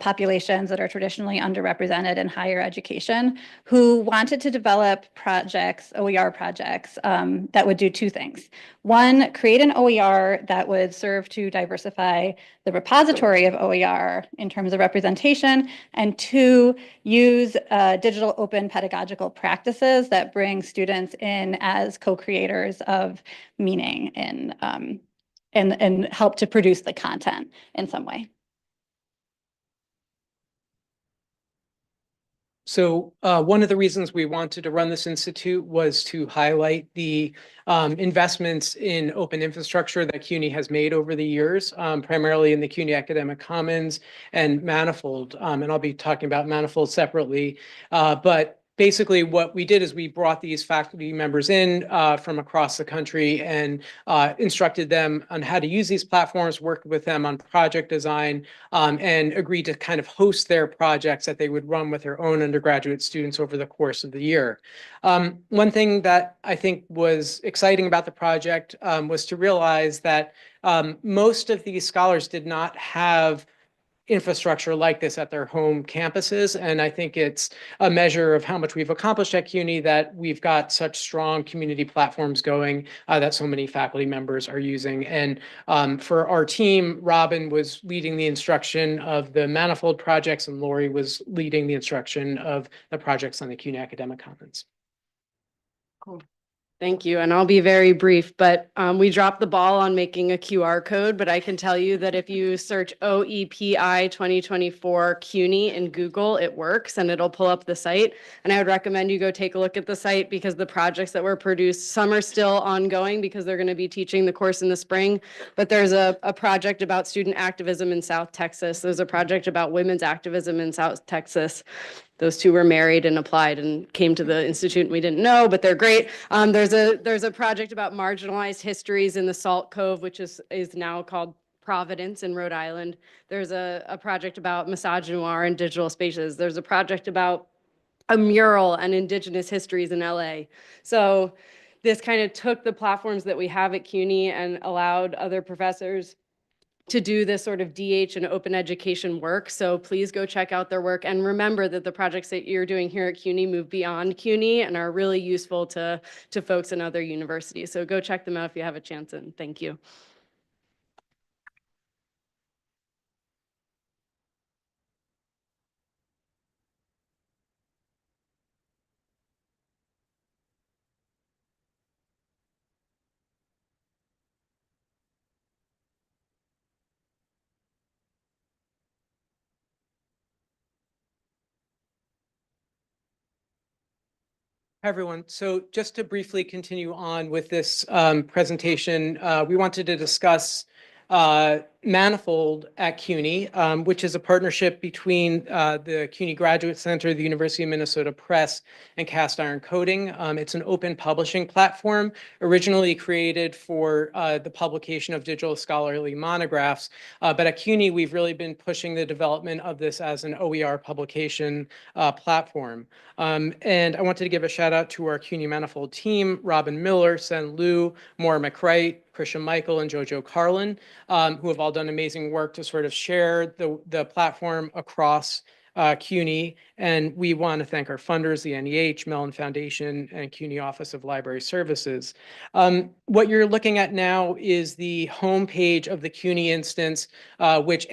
populations that are traditionally underrepresented in higher education, who wanted to develop projects, OER projects, that would do two things. One, create an OER that would serve to diversify the repository of OER in terms of representation, and two, use digital open pedagogical practices that bring students in as co-creators of meaning and help to produce the content in some way. So one of the reasons we wanted to run this institute was to highlight the investments in open infrastructure that CUNY has made over the years, primarily in the CUNY Academic Commons and Manifold. And I'll be talking about Manifold separately. But basically what we did is we brought these faculty members in from across the country and instructed them on how to use these platforms, worked with them on project design, and agreed to kind of host their projects that they would run with their own undergraduate students over the course of the year. One thing that I think was exciting about the project was to realize that most of these scholars did not have infrastructure like this at their home campuses. And I think it's a measure of how much we've accomplished at CUNY that we've got such strong community platforms going that so many faculty members are using. And for our team, Robin was leading the instruction of the Manifold projects and Lori was leading the instruction of the projects on the CUNY Academic Commons. Cool. Thank you. And I'll be very brief, but we dropped the ball on making a QR code, but I can tell you that if you search OEPI 2024 CUNY in Google, it works and it'll pull up the site. And I would recommend you go take a look at the site because the projects that were produced, some are still ongoing because they're going to be teaching the course in the spring, but there's a project about student activism in South Texas. There's a project about women's activism in South Texas. Those two were married and applied and came to the institute. We didn't know, but they're great. There's a project about marginalized histories in the Salt Cove, which is now called Providence in Rhode Island. There's a project about misogynoir and digital spaces. There's a project about a mural and indigenous histories in LA. So this kind of took the platforms that we have at CUNY and allowed other professors to do this sort of DH and open education work. So please go check out their work. And remember that the projects that you're doing here at CUNY move beyond CUNY and are really useful to folks in other universities. So go check them out if you have a chance, and thank you. Hi, everyone. So just to briefly continue on with this presentation, we wanted to discuss Manifold at CUNY, which is a partnership between the CUNY Graduate Center, the University of Minnesota Press, and Cast Iron Coding. It's an open publishing platform originally created for the publication of digital scholarly monographs. But at CUNY, we've really been pushing the development of this as an OER publication platform. And I wanted to give a shout out to our CUNY Manifold team, Robin Miller, Sen Liu, Maura McCright, Christian Michael, and Jojo Carlin, who have all done amazing work to sort of share the platform across CUNY. And we want to thank our funders, the NEH, Mellon Foundation, and CUNY Office of Library Services. What you're looking at now is the homepage of the CUNY instance, which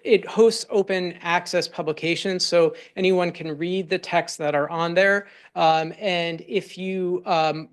it hosts open access publications, so anyone can read the texts that are on there. And if you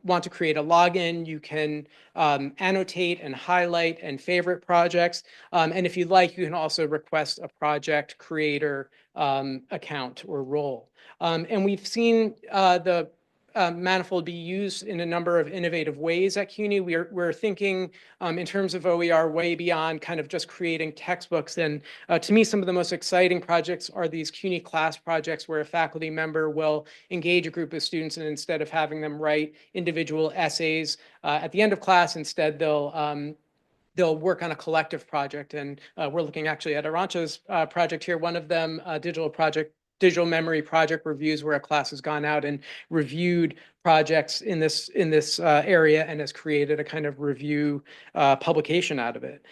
want to create a login, you can annotate and highlight and favorite projects. And if you'd like, you can also request a project creator account or role. And we've seen the Manifold be used in a number of innovative ways at CUNY. We're thinking in terms of OER way beyond kind of just creating textbooks. And to me, some of the most exciting projects are these CUNY class projects where a faculty member will engage a group of students, and instead of having them write individual essays at the end of class, instead they'll work on a collective project. And we're looking actually at Arancha's project here, one of them, digital memory project reviews, where a class has gone out and reviewed projects in this area and has created a kind of review publication out of it.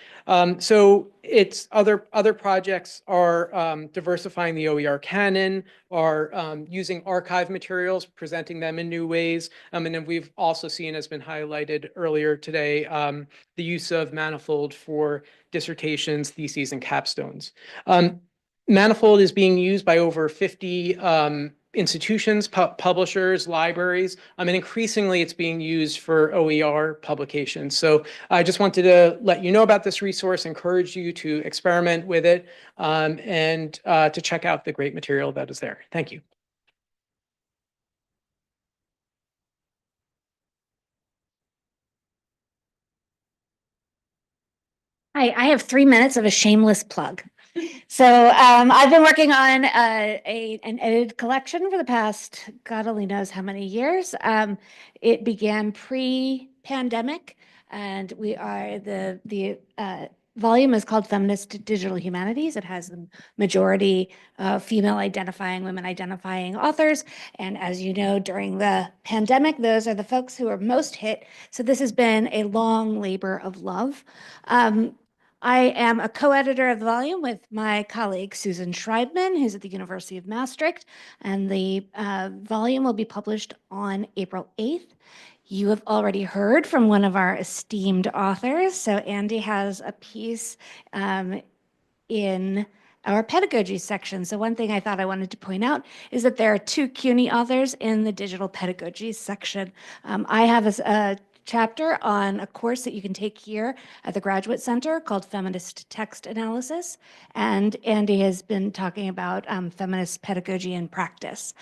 So it's other projects are diversifying the OER canon, are using archive materials, presenting them in new ways. And then we've also seen, has been highlighted earlier today, the use of Manifold for dissertations, theses, and capstones. Manifold is being used by over 50 institutions, publishers, libraries, and increasingly it's being used for OER publications. So I just wanted to let you know about this resource, encourage you to experiment with it, and to check out the great material that is there. Thank you. Hi, I have 3 minutes of a shameless plug. So I've been working on an edited collection for the past, God only knows how many years. It began pre-pandemic, and we are the volume is called Feminist Digital Humanities. It has the majority of female identifying, women identifying authors. And as you know, during the pandemic, those are the folks who are most hit. So this has been a long labor of love. I am a co-editor of the volume with my colleague Susan Schreibman, who's at the University of Maastricht, and the volume will be published on April 8th. You have already heard from one of our esteemed authors. So Andy has a piece in our pedagogy section. So one thing I thought I wanted to point out is that there are 2 CUNY authors in the digital pedagogy section. I have a chapter on a course that you can take here at the Graduate Center called Feminist Text Analysis. And Andy has been talking about feminist pedagogy in practice.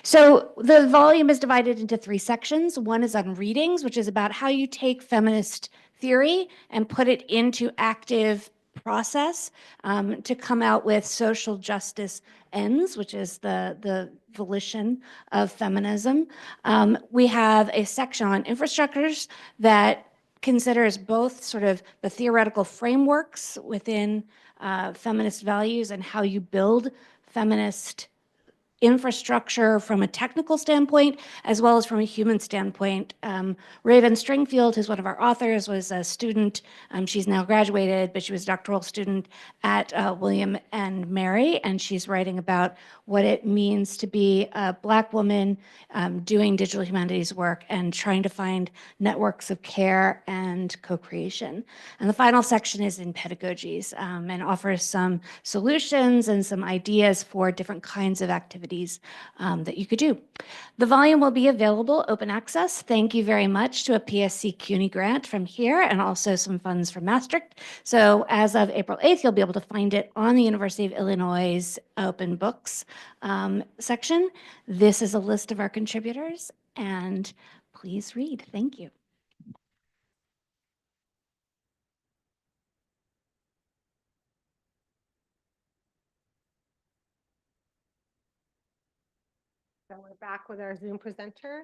So the volume is divided into 3 sections. One is on readings, which is about how you take feminist theory and put it into active process to come out with social justice ends, which is the volition of feminism. We have a section on infrastructures that considers both sort of the theoretical frameworks within feminist values and how you build feminist infrastructure from a technical standpoint, as well as from a human standpoint. Raven Stringfield, who's one of our authors, was a student. She's now graduated, but she was a doctoral student at William and Mary, and she's writing about what it means to be a Black woman doing digital humanities work and trying to find networks of care and co-creation. And the final section is in pedagogies and offers some solutions and some ideas for different kinds of activities that you could do. The volume will be available open access. Thank you very much to a PSC CUNY grant from here and also some funds from Maastricht. So as of April 8th, you'll be able to find it on the University of Illinois' open books section. This is a list of our contributors, and please read. Thank you. So we're back with our Zoom presenters.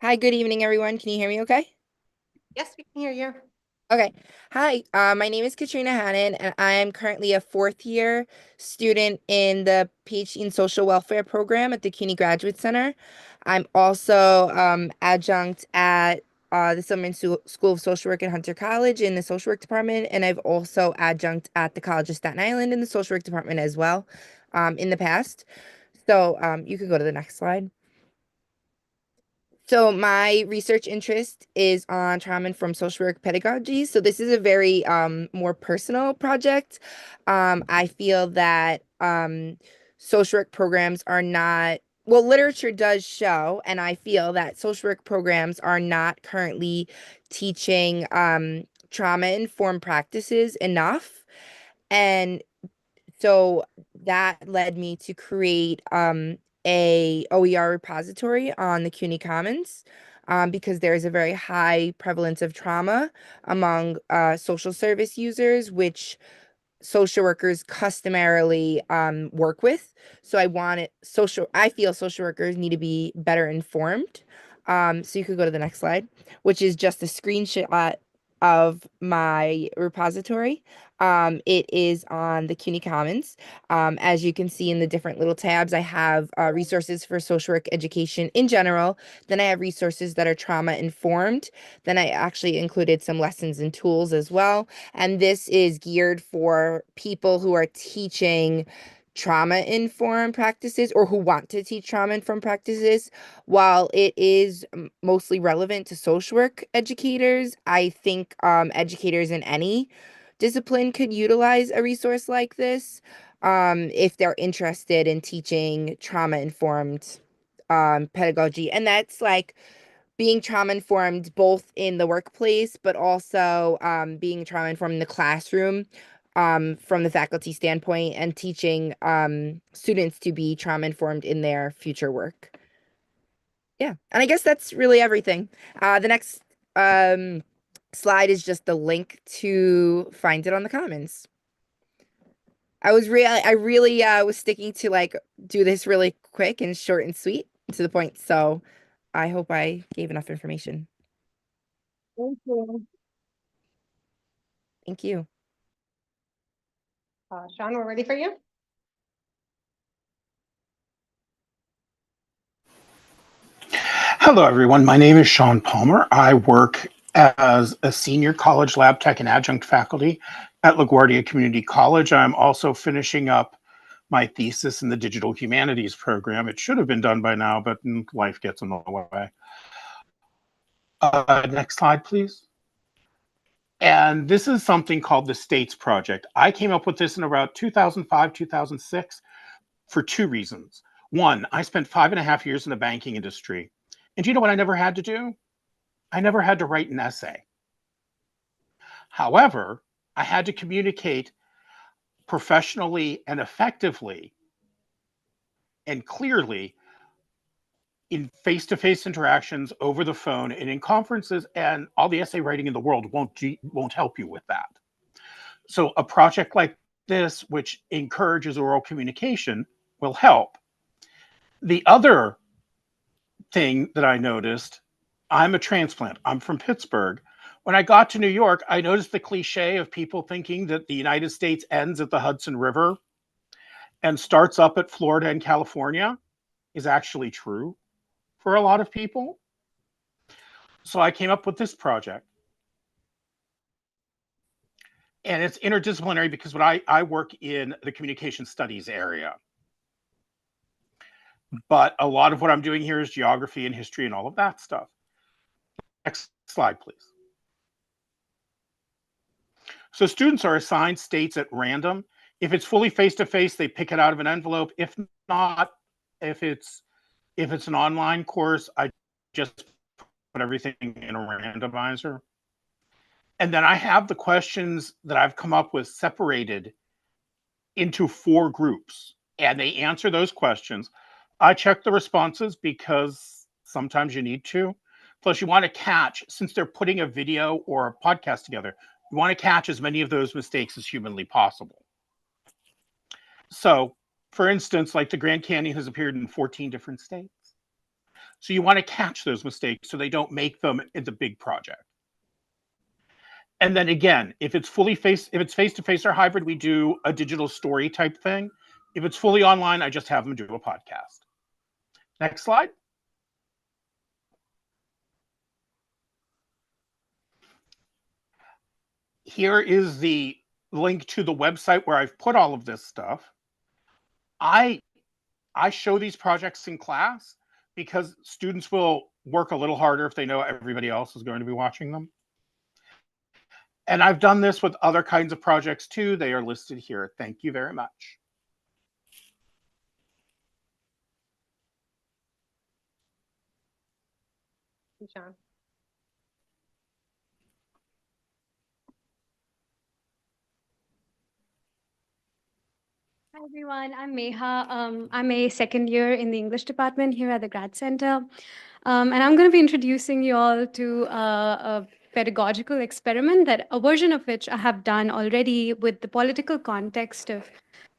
Hi, good evening, everyone. Can you hear me okay? Yes, we can hear you. Okay. Hi, my name is Katrina Hannon, and I am currently a 4th year student in the PhD in Social Welfare program at the CUNY Graduate Center. I'm also adjunct at the Silverman School of Social Work at Hunter College in the social work department, and I've also adjunct at the College of Staten Island in the social work department as well in the past. So you can go to the next slide. So my research interest is on trauma-informed social work pedagogy. So this is a very more personal project. I feel that social work programs are not, well, literature does show, and I feel that social work programs are not currently teaching trauma-informed practices enough. And so that led me to create a OER repository on the CUNY Commons because there is a very high prevalence of trauma among social service users, which social workers customarily work with. So I feel social workers need to be better informed. So you could go to the next slide, which is just a screenshot of my repository. It is on the CUNY Commons. As you can see in the different little tabs, I have resources for social work education in general. Then I have resources that are trauma informed. Then I actually included some lessons and tools as well. And this is geared for people who are teaching trauma-informed practices or who want to teach trauma-informed practices. While it is mostly relevant to social work educators, I think educators in any discipline could utilize a resource like this if they're interested in teaching trauma-informed pedagogy. And that's like being trauma-informed both in the workplace, but also being trauma-informed in the classroom from the faculty standpoint and teaching students to be trauma-informed in their future work. Yeah, and I guess that's really everything. The next slide is just the link to find it on the Commons. I really was sticking to like do this really quick and short and sweet to the point. So I hope I gave enough information. Thank you. Thank you. Sean, we're ready for you. Hello, everyone. My name is Sean Palmer. I work as a senior college lab tech and adjunct faculty at LaGuardia Community College. I'm also finishing up my thesis in the digital humanities program. It should have been done by now, but life gets in the way. Next slide, please. And this is something called the States Project. I came up with this in about 2005, 2006 for two reasons. One, I spent 5.5 years in the banking industry. And do you know what I never had to do? I never had to write an essay. However, I had to communicate professionally and effectively and clearly in face-to-face interactions over the phone and in conferences, and all the essay writing in the world won't help you with that. So a project like this, which encourages oral communication, will help. The other thing that I noticed, I'm a transplant. I'm from Pittsburgh. When I got to New York, I noticed the cliche of people thinking that the United States ends at the Hudson River and starts up at Florida and California is actually true for a lot of people. So I came up with this project. And it's interdisciplinary because I work in the communication studies area. But a lot of what I'm doing here is geography and history and all of that stuff. Next slide, please. So students are assigned states at random. If it's fully face-to-face, they pick it out of an envelope. If not, if it's an online course, I just put everything in a randomizer. And then I have the questions that I've come up with separated into 4 groups, and they answer those questions. I check the responses because sometimes you need to. Plus, you want to catch, since they're putting a video or a podcast together, you want to catch as many of those mistakes as humanly possible. So, for instance, like the Grand Canyon has appeared in 14 different states. So you want to catch those mistakes so they don't make them in the big project. And then again, if it's face-to-face or hybrid, we do a digital story type thing. If it's fully online, I just have them do a podcast. Next slide. Here is the link to the website where I've put all of this stuff. I show these projects in class because students will work a little harder if they know everybody else is going to be watching them. And I've done this with other kinds of projects too. They are listed here. Thank you very much. John. Hi everyone, I'm Meha. I'm a second year in the English department here at the Grad Center. And I'm going to be introducing you all to a pedagogical experiment, that a version of which I have done already with the political context of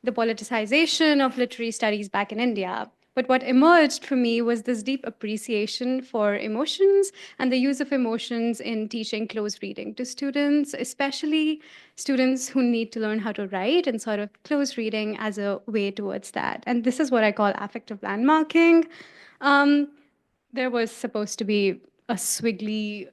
the politicization of literary studies back in India. But what emerged for me was this deep appreciation for emotions and the use of emotions in teaching close reading to students, especially students who need to learn how to write, and sort of close reading as a way towards that. And this is what I call affective landmarking. There was supposed to be a squiggly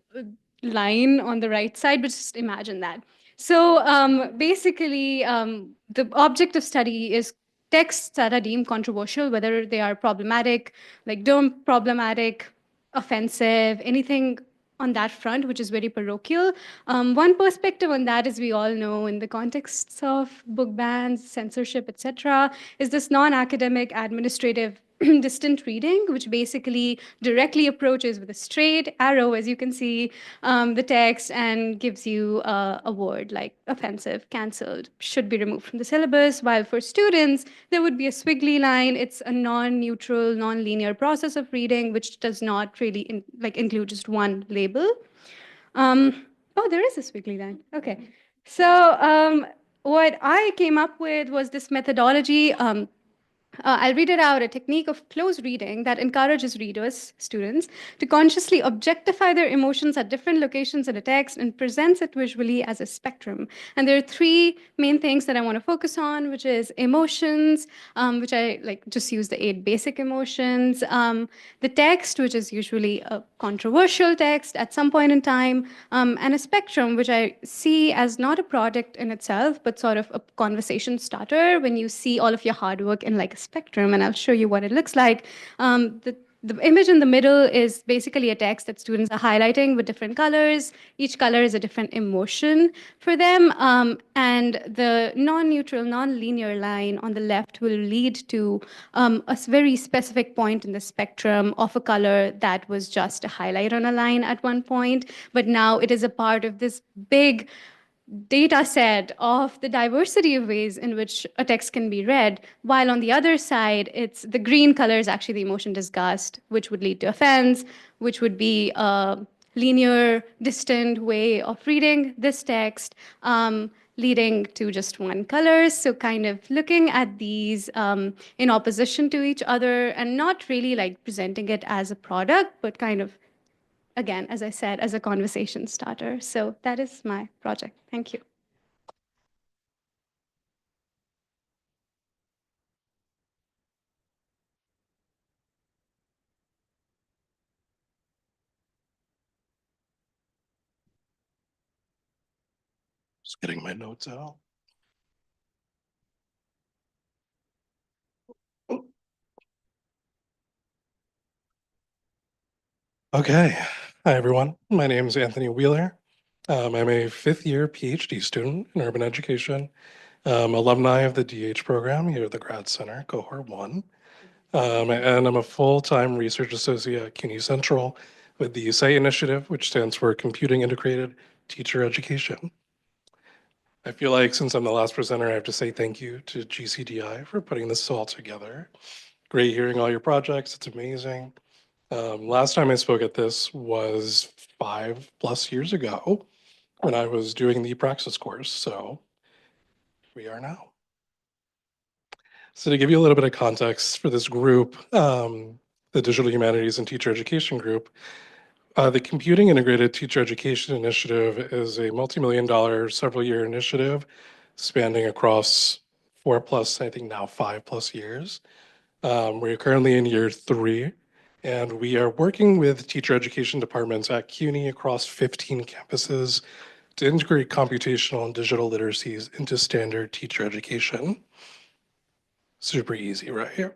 line on the right side, but just imagine that. So basically, the object of study is texts that are deemed controversial, whether they are problematic, like DOM problematic, offensive, anything on that front, which is very parochial. One perspective on that, as we all know, in the contexts of book bans, censorship, etc., is this non-academic, administrative, distant reading, which basically directly approaches with a straight arrow, as you can see, the text, and gives you a word like offensive, cancelled, should be removed from the syllabus. While for students, there would be a squiggly line. It's a non-neutral, non-linear process of reading, which does not really include just one label. Oh, there is a squiggly line. Okay. So what I came up with was this methodology. I'll read it out, a technique of close reading that encourages readers, students, to consciously objectify their emotions at different locations in a text and presents it visually as a spectrum. And there are 3 main things that I want to focus on, which is emotions, which I just use the 8 basic emotions, the text, which is usually a controversial text at some point in time, and a spectrum, which I see as not a product in itself, but sort of a conversation starter when you see all of your hard work in like a spectrum, and I'll show you what it looks like. The the image in the middle is basically a text that students are highlighting with different colors. Each color is a different emotion for them. And the non-neutral, non-linear line on the left will lead to a very specific point in the spectrum of a color that was just a highlight on a line at one point. But now it is a part of this big data set of the diversity of ways in which a text can be read, while on the other side, it's the green color is actually the emotion disgust, which would lead to offense, which would be a linear, distant way of reading this text, leading to just one color. So kind of looking at these in opposition to each other and not really like presenting it as a product, but kind of, again, as I said, as a conversation starter. So that is my project. Thank you. Just getting my notes out. Okay. Hi, everyone. My name is Anthony Wheeler. I'm a fifth-year PhD student in urban education, alumni of the DH program here at the Grad Center, Cohort 1. And I'm a full-time research associate at CUNY Central with the SITE initiative, which stands for Computing Integrated Teacher Education. I feel like since I'm the last presenter, I have to say thank you to GCDI for putting this all together. Great hearing all your projects. It's amazing. Last time I spoke at this was 5+ years ago when I was doing the Praxis course. So here we are now. So to give you a little bit of context for this group, the Digital Humanities and Teacher Education group, the Computing Integrated Teacher Education Initiative is a multi-million-dollar, several-year initiative spanning across 4+, I think now 5+ years. We're currently in year 3, and we are working with teacher education departments at CUNY across 15 campuses to integrate computational and digital literacies into standard teacher education. Super easy, right?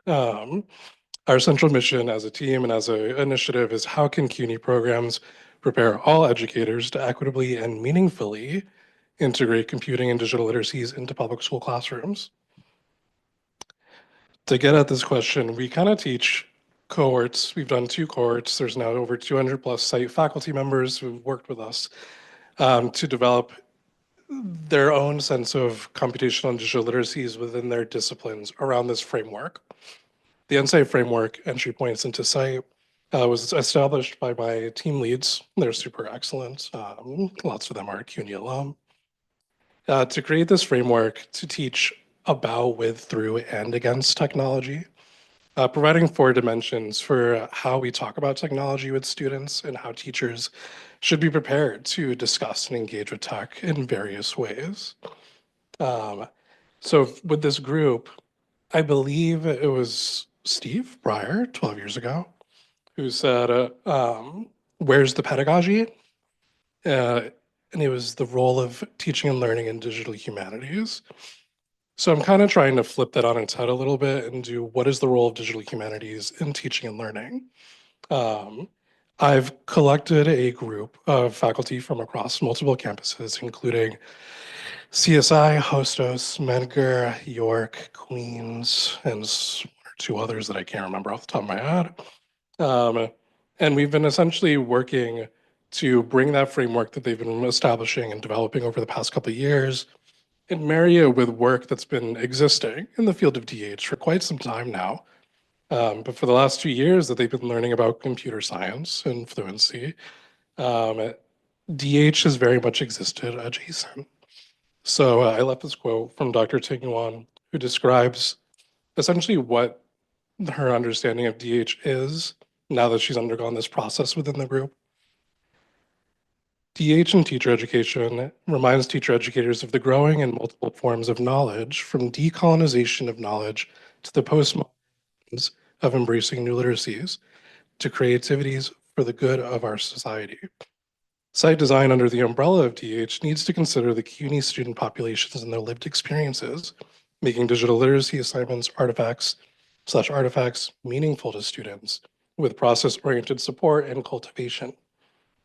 Our central mission as a team and as an initiative is how can CUNY programs prepare all educators to equitably and meaningfully integrate computing and digital literacies into public school classrooms? To get at this question, we kind of teach cohorts. We've done 2 cohorts. There's now over 200+ SITE faculty members who've worked with us to develop their own sense of computational and digital literacies within their disciplines around this framework. The Insight framework, entry points into SITE, was established by my team leads. They're super excellent. Lots of them are CUNY alum. To create this framework to teach about, with, through, and against technology, providing 4 dimensions for how we talk about technology with students and how teachers should be prepared to discuss and engage with tech in various ways. So with this group, I believe it was Steve Breyer 12 years ago who said, where's the pedagogy? And it was the role of teaching and learning in digital humanities. So I'm kind of trying to flip that on its head a little bit and do what is the role of digital humanities in teaching and learning? I've collected a group of faculty from across multiple campuses, including CSI, Hostos, Medgar, York, Queens, and 1 or 2 others that I can't remember off the top of my head. And we've been essentially working to bring that framework that they've been establishing and developing over the past couple of years and marry it with work that's been existing in the field of DH for quite some time now. But for the last 2 years that they've been learning about computer science and fluency, DH has very much existed adjacent. So I left this quote from Dr. Ting Yuan, who describes essentially what her understanding of DH is now that she's undergone this process within the group. DH in teacher education reminds teacher educators of the growing and multiple forms of knowledge, from decolonization of knowledge to the postmoderns of embracing new literacies, to creativities for the good of our society. Site design under the umbrella of DH needs to consider the CUNY student populations and their lived experiences, making digital literacy assignments, artifacts, artifacts meaningful to students with process-oriented support and cultivation.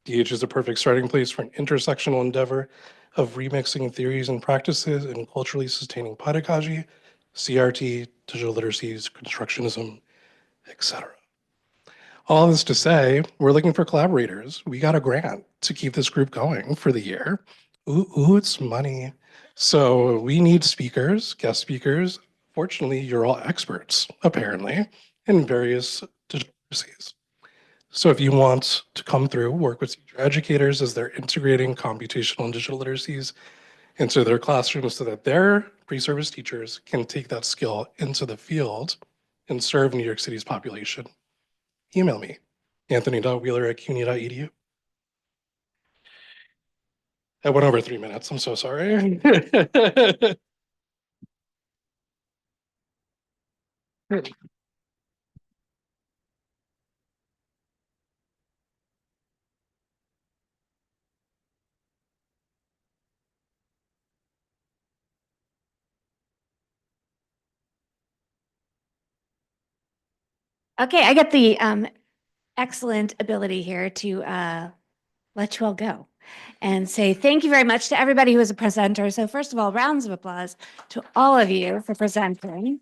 DH is a perfect starting place for an intersectional endeavor of remixing theories and practices in culturally sustaining pedagogy, CRT, digital literacies, constructionism, etc. All this to say, we're looking for collaborators. We got a grant to keep this group going for the year. Ooh, it's money. So we need speakers, guest speakers. Fortunately, you're all experts, apparently, in various digital literacies. So if you want to come through, work with teacher educators as they're integrating computational and digital literacies into their classrooms so that their pre-service teachers can take that skill into the field and serve New York City's population, email me, anthony.wheeler@cuny.edu. I went over 3 minutes. I'm so sorry. Okay, I get the excellent ability here to let you all go and say thank you very much to everybody who was a presenter. So first of all, rounds of applause to all of you for presenting.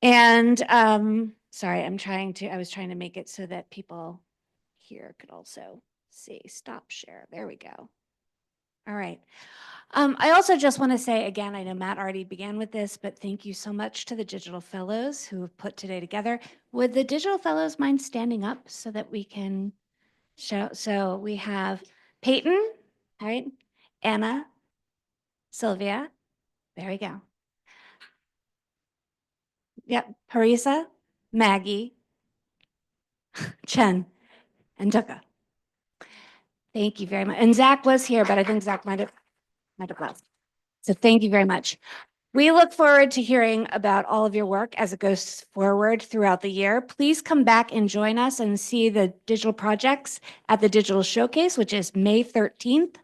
And sorry, I was trying to make it so that people here could also see. Stop share. There we go. All right. I also just want to say again, I know Matt already began with this, but thank you so much to the Digital Fellows who have put today together. Would the Digital Fellows mind standing up so that we can show? So we have Peyton, all right, Anna, Sylvia, there we go. Yep, Parisa, Maggie, Chen, and Dukkha. Thank you very much. And Zach was here, but I think Zach might have left. So thank you very much. We look forward to hearing about all of your work as it goes forward throughout the year. Please come back and join us and see the digital projects at the Digital Showcase, which is May 13th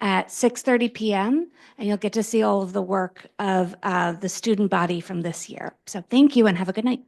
at 6:30 p.m. And you'll get to see all of the work of the student body from this year. So thank you and have a good night.